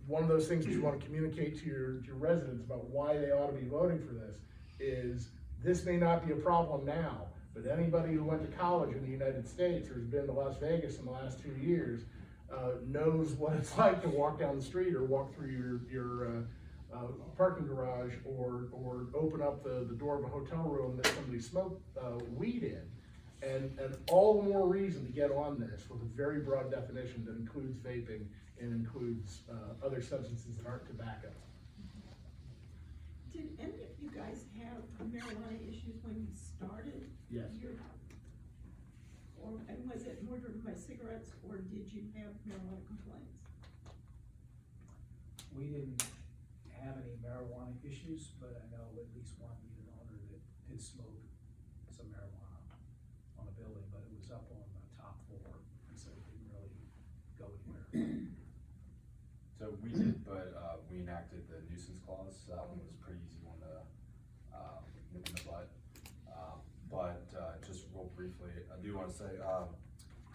one of those things that you want to communicate to your residents about why they ought to be voting for this is, this may not be a problem now, but anybody who went to college in the United States or has been to Las Vegas in the last 2 years knows what it's like to walk down the street or walk through your parking garage or open up the door of a hotel room that somebody smoked weed in. And all the more reason to get on this with a very broad definition that includes vaping and includes other substances that aren't tobacco. Did any of you guys have marijuana issues when you started? Yes. And was it more driven by cigarettes, or did you have marijuana complaints? We didn't have any marijuana issues, but I know at least one unit owner that did smoke some marijuana on a building, but it was up on the top floor, and so it didn't really go anywhere. So we did, but we enacted the nuisance clause, so that one was a pretty easy one to nip in the butt. But just real briefly, I do want to say,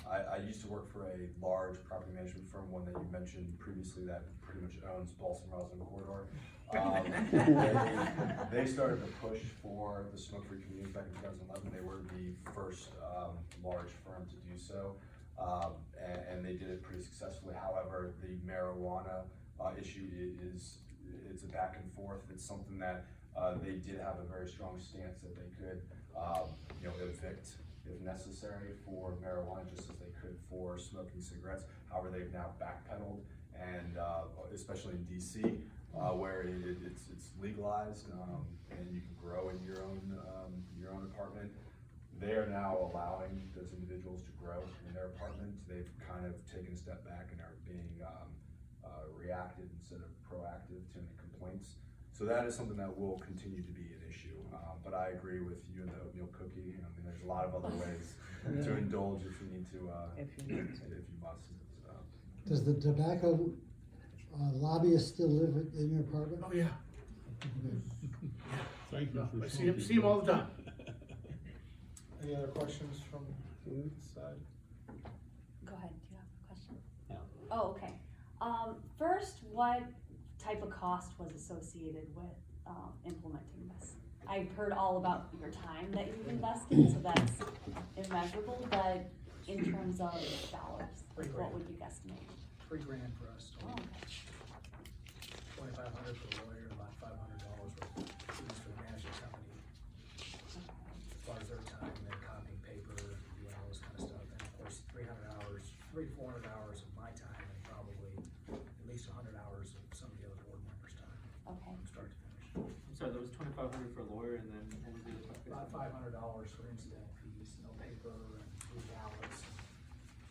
I used to work for a large property management firm, one that you mentioned previously that pretty much owns Ballston Corridor. They started to push for the smoke-free communities back in 2011. They were the first large firm to do so, and they did it pretty successfully. However, the marijuana issue. It's a back and forth. It's something that they did have a very strong stance that they could, evict if necessary for marijuana, just as they could for smoking cigarettes. However, they've now backpedaled, and especially in DC, where it's legalized and you can grow in your own apartment. They are now allowing those individuals to grow in their apartment. They've kind of taken a step back and are being reactive instead of proactive to any complaints. So that is something that will continue to be an issue. But I agree with you and the oatmeal cookie. I mean, there's a lot of other ways to indulge if you need to, if you must. Does the tobacco lobbyist still live in your apartment? Oh, yeah. Thank you for I see him all the time. Any other questions from the side? Go ahead, do you have a question? Yeah. Oh, okay. First, what type of cost was associated with implementing this? I've heard all about your time that you've invested, so that's immeasurable, but in terms of dollars, what would you guesstimate? $3,000 for us, Oh, okay. $2,500 for the lawyer, about $500 worth of fees for the management company. As far as their time, they're copying paper, doing all this kind of stuff, and of course, 400 hours of my time, and probably at least 100 hours of some of the other board members' time, Okay. from start to finish. I'm sorry, there was $2,500 for a lawyer, and then what was the other bucket? About $500 for incidental fees, paper and blue ballots,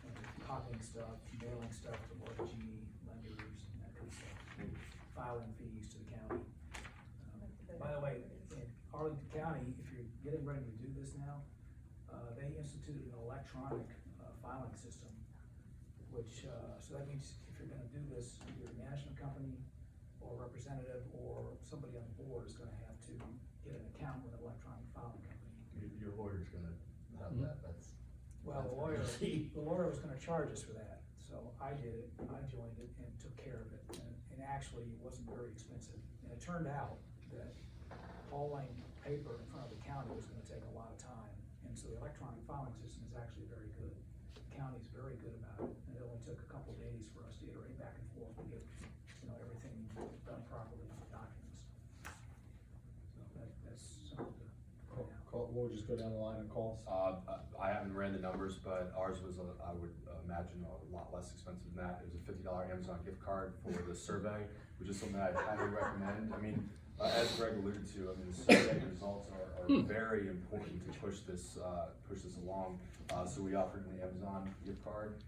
and copying stuff, mailing stuff to mortgagee lenders, and that kind of stuff, filing fees to the county. By the way, in Arlington County, if you're getting ready to do this now, they instituted an electronic filing system, which, so that means if you're gonna do this, your management company or representative or somebody on the board is gonna have to get an account with an electronic filing company. Your lawyer's gonna have that. That's Well, the lawyer was gonna charge us for that, so I did it, I joined it and took care of it, and actually it wasn't very expensive. And it turned out that hauling paper in front of the county was gonna take a lot of time, and so the electronic filing system is actually very good. The county's very good about it, and it only took a couple of days for us to iterate back and forth and get, everything done properly for the documents. So that's something to point out. We'll just go down the line and calls. I haven't ran the numbers, but ours was, I would imagine, a lot less expensive than that. It was a $50 Amazon gift card for the survey, which is something I highly recommend. I mean, as Greg alluded to, I mean, the survey results are very important to push this along. So we offered an Amazon gift card.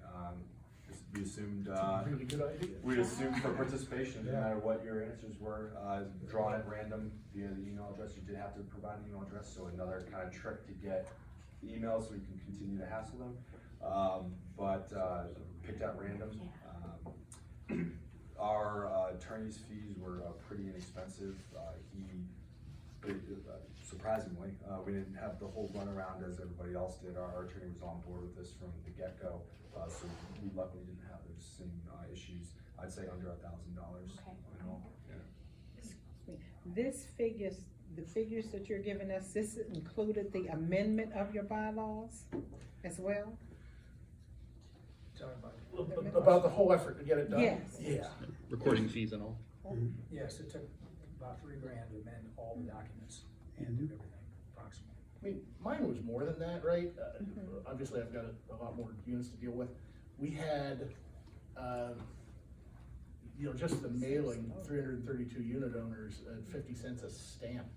We assumed Really good idea. we assumed for participation, no matter what your answers were, drawn at random via the email address. You did have to provide an email address, so another kind of trick to get emails so we can continue to hassle them. But picked out random. Our attorney's fees were pretty inexpensive. Surprisingly, we didn't have the whole runaround as everybody else did. Our attorney was on board with this from the get-go, so we luckily didn't have those same issues. I'd say under $1,000 Okay. in all. Yeah. Excuse me. The figures that you're giving us, this included the amendment of your bylaws as well? Talking about. About the whole effort to get it done? Yes. Yeah. recording fees and all. Yes, it took about $3,000 to amend all the documents and do everything approximately. I mean, mine was more than that, right? Obviously, I've got a lot more units to deal with. We had, just the mailing, 332 unit owners at 50 cents a stamp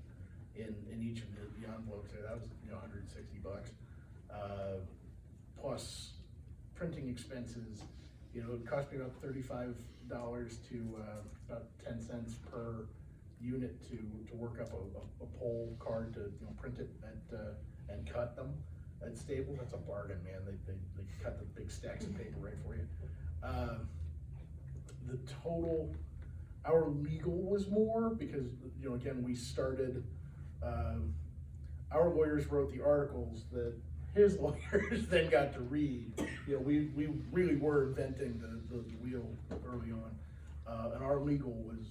in each of the envelopes there. That was, $160. Plus printing expenses, it cost me about $35 to about 10 cents per unit to work up a poll card to print it and cut them at Staples. That's a bargain, man. They cut the big stacks of paper right for you. The total, our legal was more because again we started. Our lawyers wrote the articles that his lawyers then got to read. We really were inventing the wheel early on. And our legal was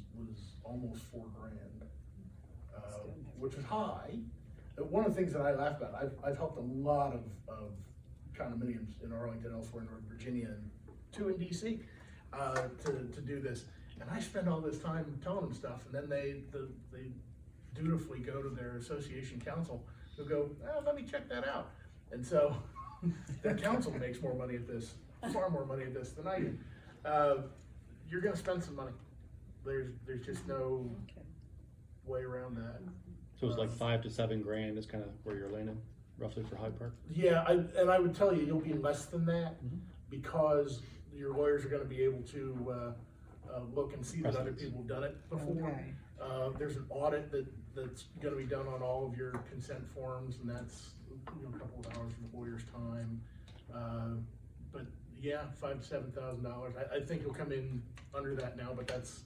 almost $4,000, which is high. One of the things that I laugh about, I've helped a lot of condominiums in Arlington, elsewhere in Northern Virginia, and 2 in DC to do this. And I spend all this time telling them stuff, and then they dutifully go to their association council, who go, oh, let me check that out. And so their council makes more money at this, far more money at this than I do. You're gonna spend some money. There's just no way around that. So it's like $5 to $7 grand is kind of where you're landing roughly for Hyde Park? Yeah, and I would tell you, you'll be less than that because your lawyers are gonna be able to look and see that other people have done it before. Okay. There's an audit that's gonna be done on all of your consent forms, and that's, you know, a couple of hours of the lawyer's time. But yeah, $5,000 to $7,000. I think you'll come in under that now, but that's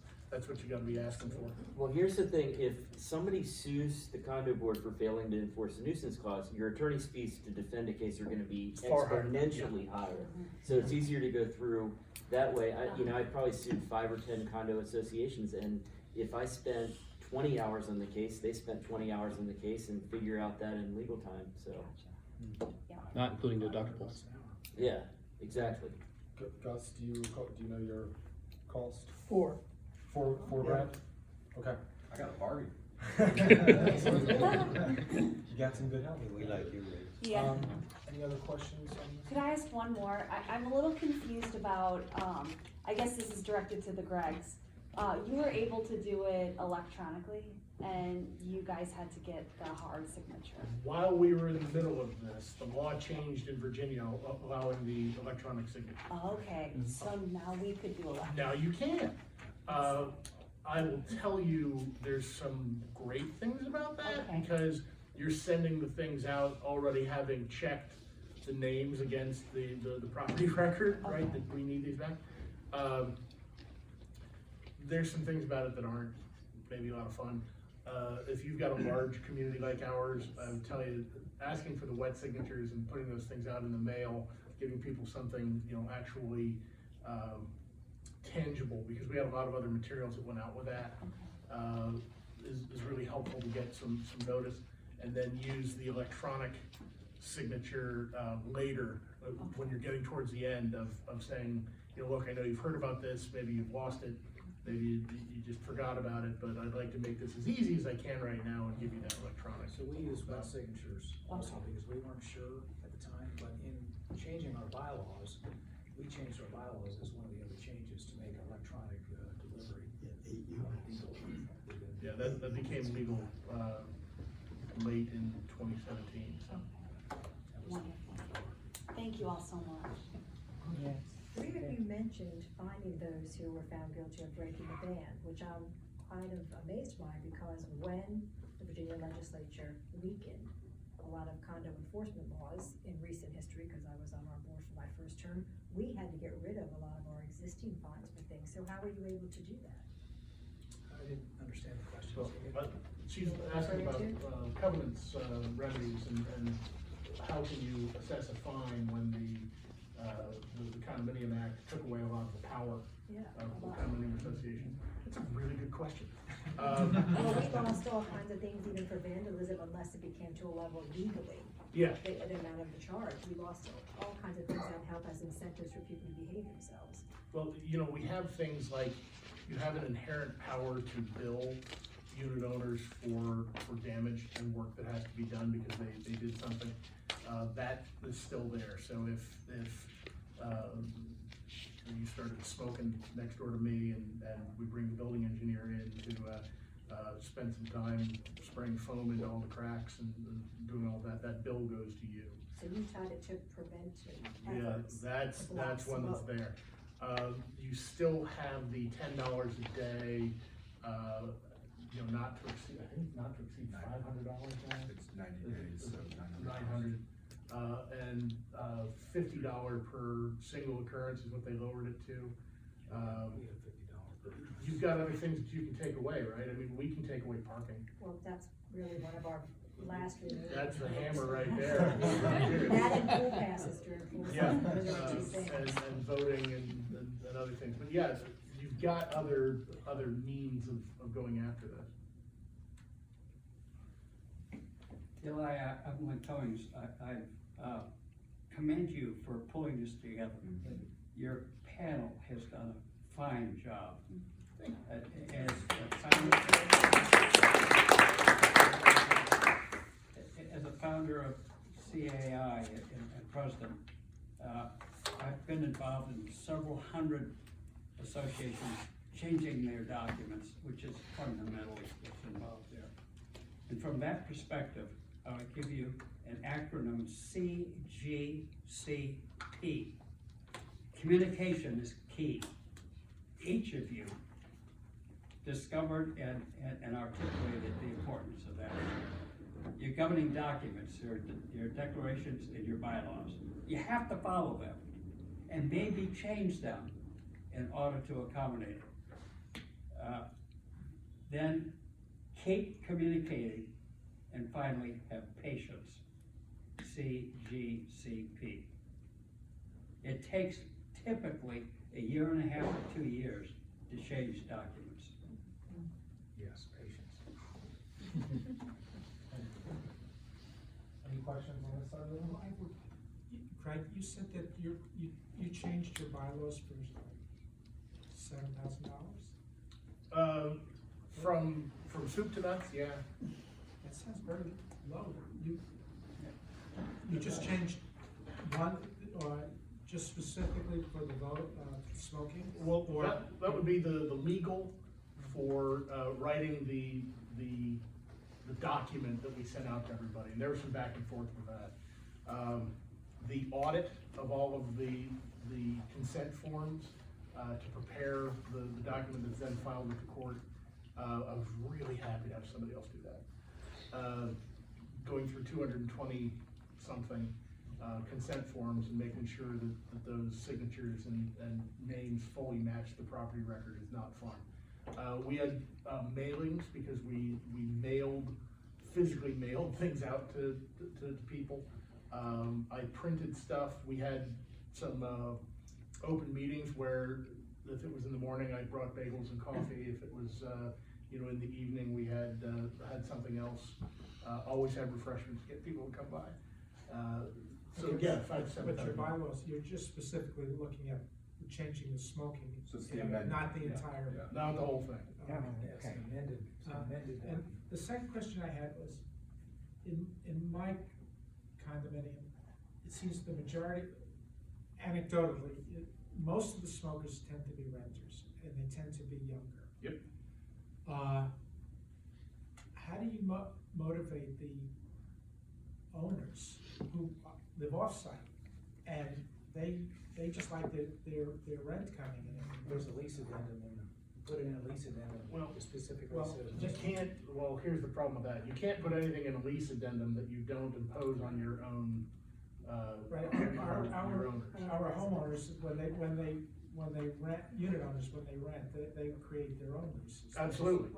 what you gotta be asking for. Well, here's the thing, if somebody sues the condo board for failing to enforce a nuisance clause, your attorney's fees to defend a case are gonna be Far higher, exponentially higher. So it's easier to go through that way. I probably sued 5 or 10 condo associations, and if I spent 20 hours on the case, they spent 20 hours on the case and figure out that in legal time, so. Not including deductibles. Yeah, exactly. Gus, do you know your cost? Four. Four grand? Okay. I got a bargain. You got some good help. We like you, Ray. Yeah. Any other questions on this? Could I ask one more? I'm a little confused about, I guess this is directed to the Gregs. You were able to do it electronically, and you guys had to get the hard signature. While we were in the middle of this, the law changed in Virginia, allowing the electronic signature. Okay, so now we could do electronic. Now you can. I will tell you, there's some great things about that, Okay. because you're sending the things out already having checked the names against the property record, right, Okay. that we need these back. There's some things about it that aren't maybe a lot of fun. If you've got a large community like ours, I would tell you, asking for the wet signatures and putting those things out in the mail, giving people something, you know, actually tangible, because we have a lot of other materials that went out with that, is really helpful to get some notice, and then use the electronic signature later, when you're getting towards the end of saying, you know, look, I know you've heard about this, maybe you've lost it, maybe you just forgot about it, but I'd like to make this as easy as I can right now and give you that electronic. So we use wet signatures also because we weren't sure at the time, but in changing our bylaws, we changed our bylaws as one of the other changes to make electronic delivery. Yeah, that became legal late in 2017. So. Wonderful. Thank you all so much. Yes. Three of you mentioned finding those who were found guilty of breaking the ban, which I'm kind of amazed by, because when the Virginia legislature weakened a lot of condo enforcement laws in recent history, because I was on our board for my first term, we had to get rid of a lot of our existing fines for things. So how were you able to do that? I didn't understand the question. So, she's asking about covenants, remedies, and how can you assess a fine when the Condominium Act took away a lot of the power of the condominium association? It's a really good question. Well, we lost all kinds of things, even for vandalism, unless it became to a level legally. Yeah. The amount of the charge, we lost all kinds of things that help as incentives for people to behave themselves. Well, you know, we have things like, you have an inherent power to bill unit owners for damage and work that has to be done because they did something. That is still there. So if you started smoking next door to me and we bring the building engineer in to spend some time spraying foam into all the cracks and doing all that bill goes to you. So you thought it took prevention Yeah, efforts. that's to block one that's smoke. there. You still have the $10 a day, you know, not to exceed, I think not to exceed $500 now. It's 90 days, so 900. And $50 per single occurrence is what they lowered it to. We had $50. You've got other things that you can take away, right? I mean, we can take away parking. Well, that's really one of our last removed. That's the hammer right there. That and pool passes during pool Yeah, season, those are the two things. and voting and other things, but yeah, you've got other means of going after this. Eli, I'm Lynn Towings. I commend you for pulling this together. Your panel has done a fine job. As a founder of CAI and president, I've been involved in several hundred associations changing their documents, which is fundamentally what's involved there. And from that perspective, I would give you an acronym CGCP. Communication is key. Each of you discovered and articulated the importance of that. Your governing documents, your declarations and your bylaws, you have to follow them and maybe change them in order to accommodate it. Then keep communicating, and finally have patience. CGCP. It takes typically a year and a half to 2 years to change documents. Yes, patience. Any questions on this side of the room? Craig, you said that you changed your bylaws for $7,000? From soup to nuts, yeah. That sounds very low. You just changed one, just specifically for the vote, smoking? Well, that would be the legal for writing the document that we sent out to everybody, and there was some back and forth with that. The audit of all of the consent forms to prepare the document that's then filed with the court, I was really happy to have somebody else do that. Going through 220 something consent forms and making sure that those signatures and names fully match the property record is not fun. We had mailings because we physically mailed things out to people. I printed stuff. We had some open meetings where if it was in the morning, I brought bagels and coffee. If it was in the evening, we had something else. Always had refreshments to get people to come by. So again, 5 to 7. But your bylaws, you're just specifically looking at changing the smoking, So it's the amendment. not the entire. Yeah. Not the whole thing. Okay. Amended. And the second question I had was, in my condominium, it seems the majority, anecdotally, most of the smokers tend to be renters, and they tend to be younger. Yep. How do you motivate the owners who live off-site, and they just like their rent coming in? There's a lease addendum in them. Put it in a lease addendum. Well, specifically says. you can't. Well, here's the problem with that. You can't put anything in a lease addendum that you don't impose on your own. Right. Your owners. Our homeowners, when they rent, unit owners, when they rent, they create their own leases. Absolutely,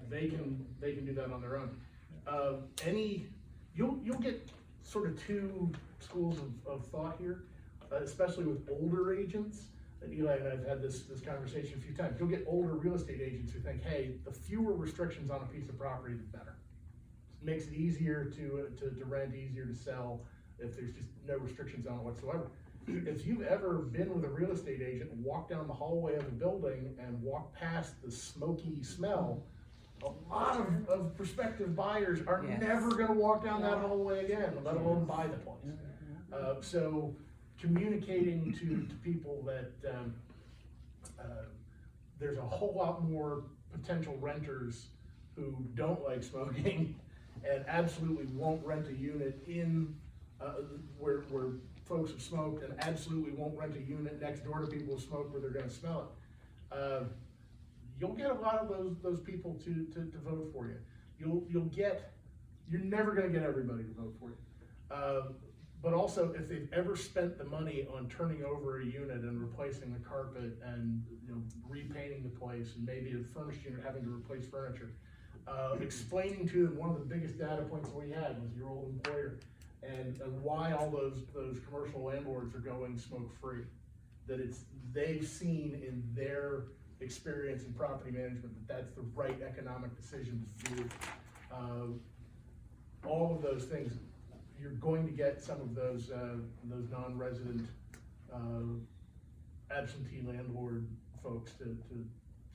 they can do that on their own. You'll get sort of two schools of thought here, especially with older agents. And Eli and I've had this conversation a few times. You'll get older real estate agents who think, hey, the fewer restrictions on a piece of property, the better. It makes it easier to rent, easier to sell if there's just no restrictions on it whatsoever. If you've ever been with a real estate agent and walked down the hallway of a building and walked past the smoky smell, a lot of prospective buyers are never gonna walk down that hallway again, let alone buy the place. So communicating to people that there's a whole lot more potential renters who don't like smoking and absolutely won't rent a unit in where folks have smoked, and absolutely won't rent a unit next door to people who smoke where they're gonna smell it. You'll get a lot of those people to vote for you. You're never gonna get everybody to vote for you. But also, if they've ever spent the money on turning over a unit and replacing the carpet and repainting the place, and maybe a furnished unit having to replace furniture, explaining to them one of the biggest data points that we had was your old employer, and why all those commercial landlords are going smoke-free. That they've seen in their experience in property management that that's the right economic decision to do. All of those things, you're going to get some of those non-resident absentee landlord folks to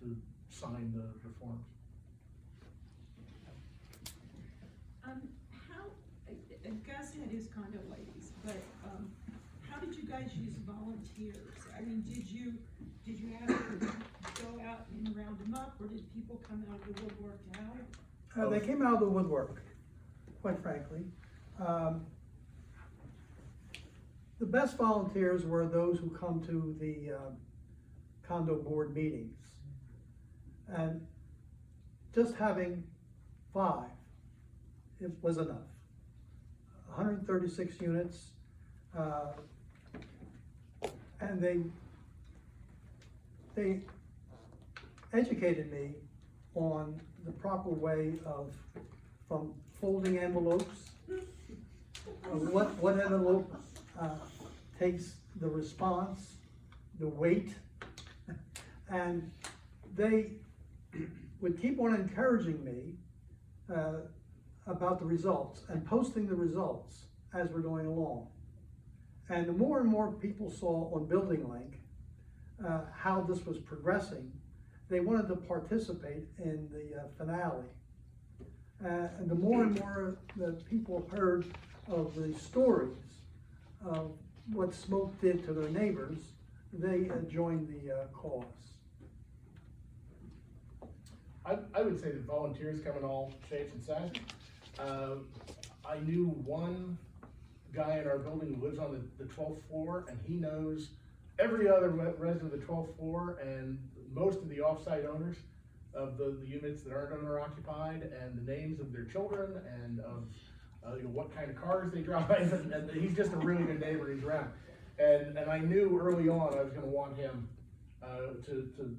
to sign the forms. Gus had his condo ladies, but, how did you guys use volunteers? I mean, did you have to go out and round them up, or did people come out of the woodwork to help? They came out of the woodwork, quite frankly. The best volunteers were those who come to the condo board meetings. And just having 5, it was enough. 136 units, and they educated me on the proper way of, from folding envelopes, what envelope takes the response, the weight, and they would keep on encouraging me about the results and posting the results as we're going along. And the more and more people saw on Building Link how this was progressing, they wanted to participate in the finale. And the more and more that people heard of the stories of what smoke did to their neighbors, they joined the cause. I would say that volunteers come in all shapes and sizes. I knew one guy in our building who lives on the 12th floor, and he knows every other resident of the 12th floor and most of the off-site owners of the units that aren't owner occupied, and the names of their children, and of what kind of cars they drive, and he's just a really good neighbor. He's around, and I knew early on I was going to want him to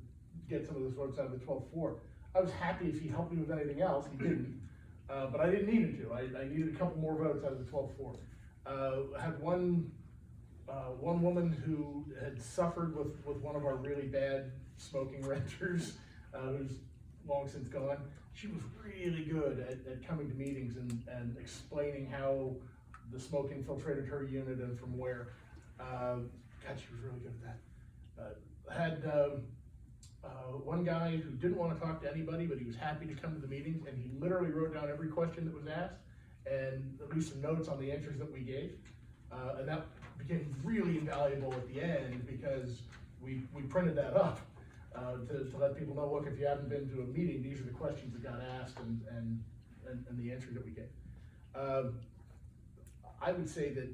get some of those votes out of the 12th floor. I was happy if he helped me with anything else. He didn't, but I didn't need him to. I needed a couple more votes out of the 12th floor. I had one woman who had suffered with one of our really bad smoking renters, who's long since gone. She was really good at coming to meetings and explaining how the smoke infiltrated her unit and from where. God, she was really good at that. I had one guy who didn't want to talk to anybody, but he was happy to come to the meetings, and he literally wrote down every question that was asked and at least some notes on the answers that we gave. And that became really invaluable at the end, because we printed that up to let people know, look, if you haven't been to a meeting, these are the questions that got asked and the answers that we gave. I would say that,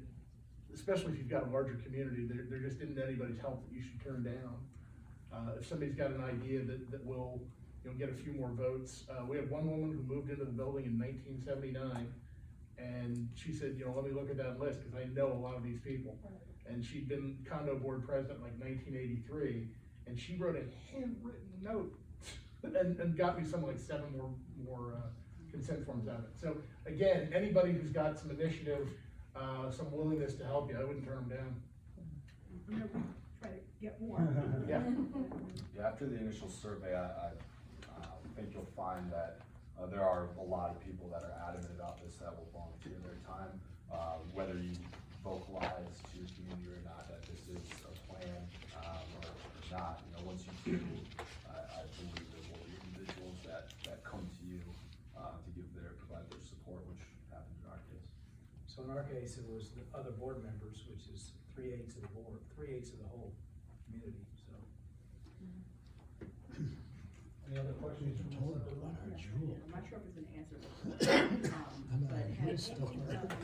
especially if you've got a larger community, there just isn't anybody's help that you should turn down. If somebody's got an idea that will get a few more votes. We had one woman who moved into the building in 1979, and she said, let me look at that list, because I know a lot of these people. And she'd been condo board president like 1983, and she wrote a handwritten note and got me something like 7 more consent forms out of it. So again, anybody who's got some initiative, some willingness to help you, I wouldn't turn them down. Try to get more. Yeah. Yeah, after the initial survey, I think you'll find that there are a lot of people that are adamant about this, that will volunteer their time, whether you vocalize to your community or not that this is a plan or not. Once you do, I believe there will be individuals that come to you to provide their support, which happened in our case. So in our case, it was the other board members, which is 3/8 of the board, 3/8 of the whole community, so. Any other questions? I'm not sure if it's an answer, but have any of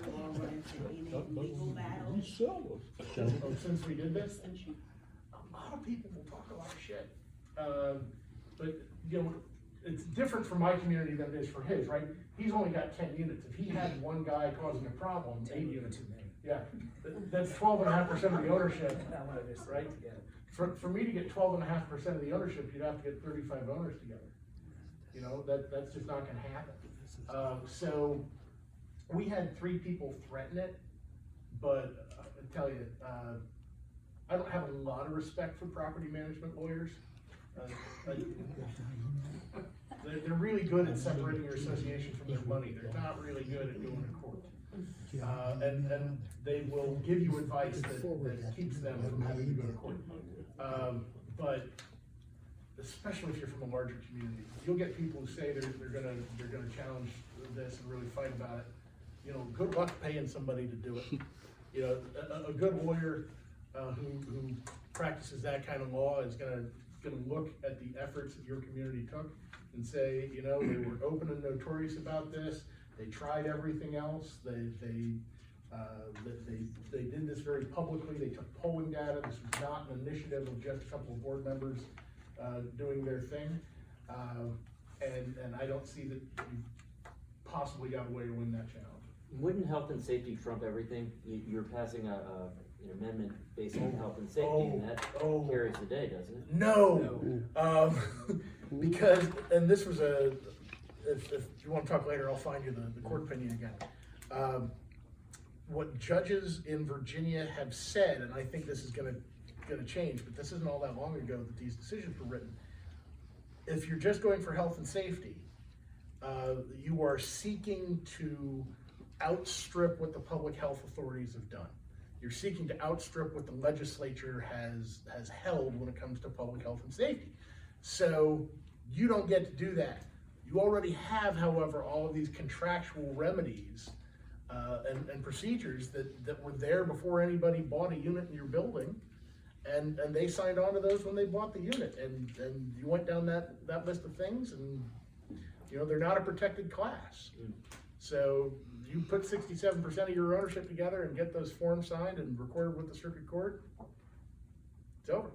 you all run into any legal battles? Oh, since we did this, a lot of people will talk a lot of shit. But it's different for my community than it is for his, right? He's only got 10 units. If he had one guy causing a problem, 8 units. Yeah, that's 12.5% of the ownership, right? For me to get 12.5% of the ownership, you'd have to get 35 owners together. That's just not gonna happen. So we had 3 people threaten it, but I tell you, I don't have a lot of respect for property management lawyers. They're really good at separating your association from their money. They're not really good at going to court. And they will give you advice that keeps them from having to go to court. But especially if you're from a larger community, you'll get people who say they're gonna challenge this and really fight about it. You know, good luck paying somebody to do it. You know, a good lawyer who practices that kind of law is gonna look at the efforts that your community took and say, you know, they were open and notorious about this. They tried everything else. They did this very publicly. They took polling data. This was not an initiative of just a couple of board members doing their thing. And I don't see that you possibly got a way to win that challenge. Wouldn't health and safety trump everything? You're passing an amendment based on health and safety, and that carries the day, doesn't it? No. Because, and this was if you want to talk later, I'll find you the court opinion again. What judges in Virginia have said, and I think this is gonna change, but this isn't all that long ago that these decisions were written. If you're just going for health and safety, you are seeking to outstrip what the public health authorities have done. You're seeking to outstrip what the legislature has held when it comes to public health and safety. So you don't get to do that. You already have, however, all of these contractual remedies and procedures that were there before anybody bought a unit in your building, and they signed on to those when they bought the unit, and you went down that list of things, and you know, they're not a protected class. So you put 67% of your ownership together and get those forms signed and recorded with the circuit court, it's over.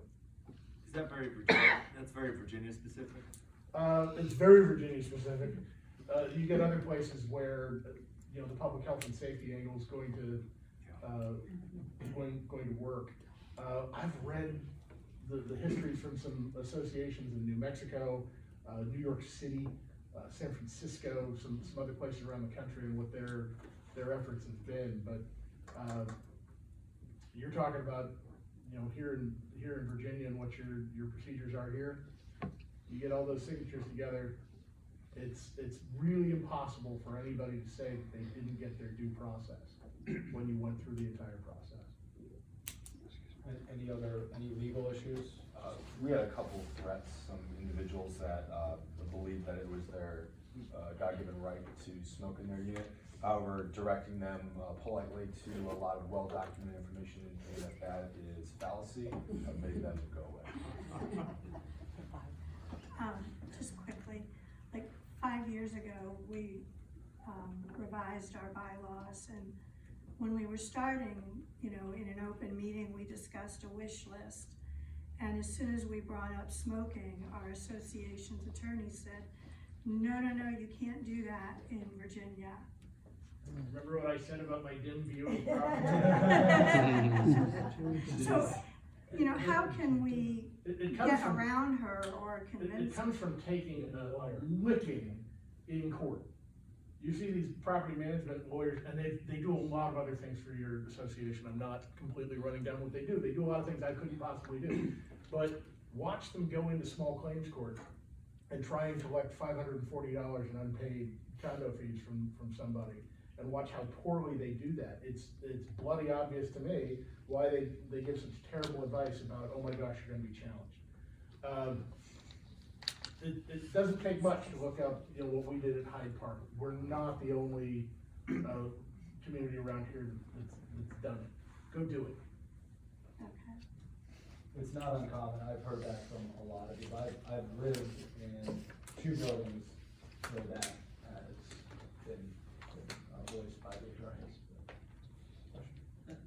Is that very Virginia? That's very Virginia specific? It's very Virginia specific. You get other places where, you know, the public health and safety angle is going to work. I've read the histories from some associations in New Mexico, New York City, San Francisco, some other places around the country, and what their efforts have been. But you're talking about, you know, here in Virginia and what your procedures are here. You get all those signatures together. It's really impossible for anybody to say that they didn't get their due process when you went through the entire process. Any legal issues? We had a couple of threats, some individuals that believed that it was their God-given right to smoke in their unit. However, directing them politely to a lot of well-documented information indicating that is fallacy, made them go away. Just quickly, like 5 years ago, we revised our bylaws, and when we were starting, you know, in an open meeting, we discussed a wish list. And as soon as we brought up smoking, our association's attorney said, no, you can't do that in Virginia. Remember what I said about my dim view of property? So, you know, how can we get around her or convince? It comes from taking a licking in court. You see these property management lawyers, and they do a lot of other things for your association. I'm not completely running down what they do. They do a lot of things I couldn't possibly do. But watch them go into small claims court and try and collect $540 in unpaid condo fees from somebody, and watch how poorly they do that. It's bloody obvious to me why they give such terrible advice about, oh my gosh, you're gonna be challenged. It doesn't take much to look up, you know, what we did at Hyde Park. We're not the only community around here that's done it. Go do it. Okay. It's not uncommon. I've heard that from a lot of people. I've lived in 2 buildings where that has been voiced by the attorneys.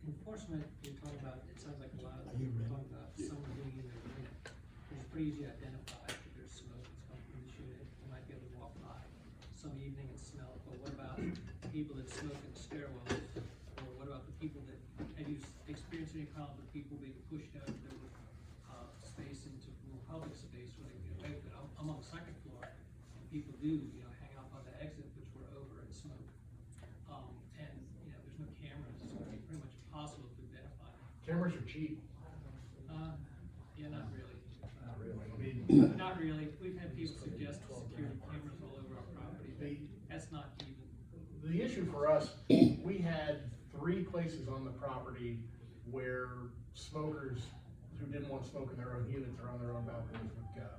Enforcement, you're talking about, it sounds like a lot of people are talking about someone being in their unit. It's pretty easy to identify if there's smoke that's coming from this unit. You might be able to walk by some evening and smell it, but what about people that smoke in stairwells? Or what about the people that, have you experienced any problem with people being pushed out of their space into more public space where they can get away with it? I'm on the 2nd floor, and people do, you know, hang out by the exit, which we're over, and smoke. And, you know, there's no cameras, it's gonna be pretty much impossible to identify. Cameras are cheap. Yeah, not really. Not really. I mean, Not really. We've had people suggest security cameras all over our property, but that's not even. The issue for us, we had 3 places on the property where smokers who didn't want to smoke in their own units or on their own balconies would go.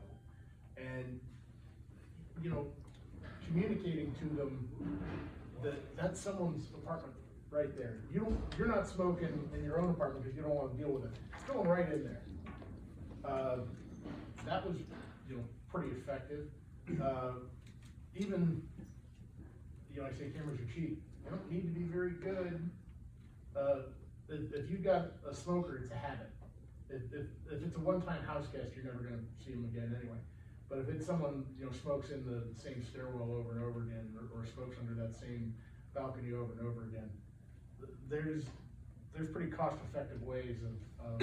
And, you know, communicating to them that that's someone's apartment right there. You're not smoking in your own apartment because you don't want to deal with it. It's going right in there. That was, you know, pretty effective. Even, you know, I say cameras are cheap. They don't need to be very good. If you've got a smoker, it's a habit. If it's a one-time house guest, you're never gonna see them again anyway. But if it's someone, you know, smokes in the same stairwell over and over again, or smokes under that same balcony over and over again, there's pretty cost-effective ways of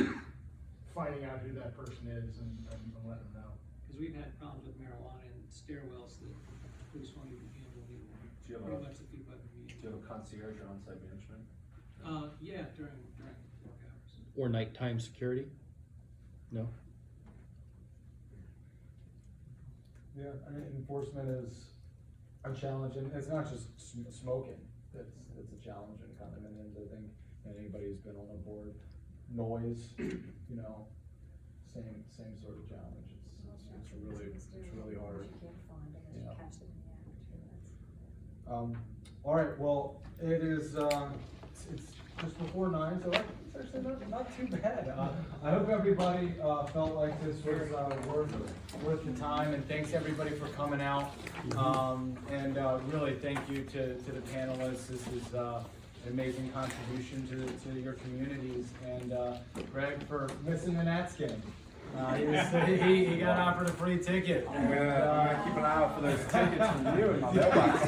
finding out who that person is and letting them know. Because we've had problems with marijuana in stairwells that police won't even handle anymore. Do you have Pretty a- much the people have been Do you have a concierge or on-site management? Yeah, during work hours. Or nighttime security? No? Yeah, I mean, enforcement is a challenge, and it's not just smoking, it's a challenge in condominiums. I think anybody who's been on a board, noise, you know, same sort of challenge. It's really hard. You can't find them, unless you Yeah. catch them in the act, All right, well, it is, it's just before 9, so it's actually not too bad. I hope everybody felt like this was worth the time, and thanks everybody for coming out. And really, thank you to the panelists. This is an amazing contribution to your communities, and Greg for missing the Nats game. He got offered a free ticket. I'm gonna keep an eye out for those tickets from you in my mailbox.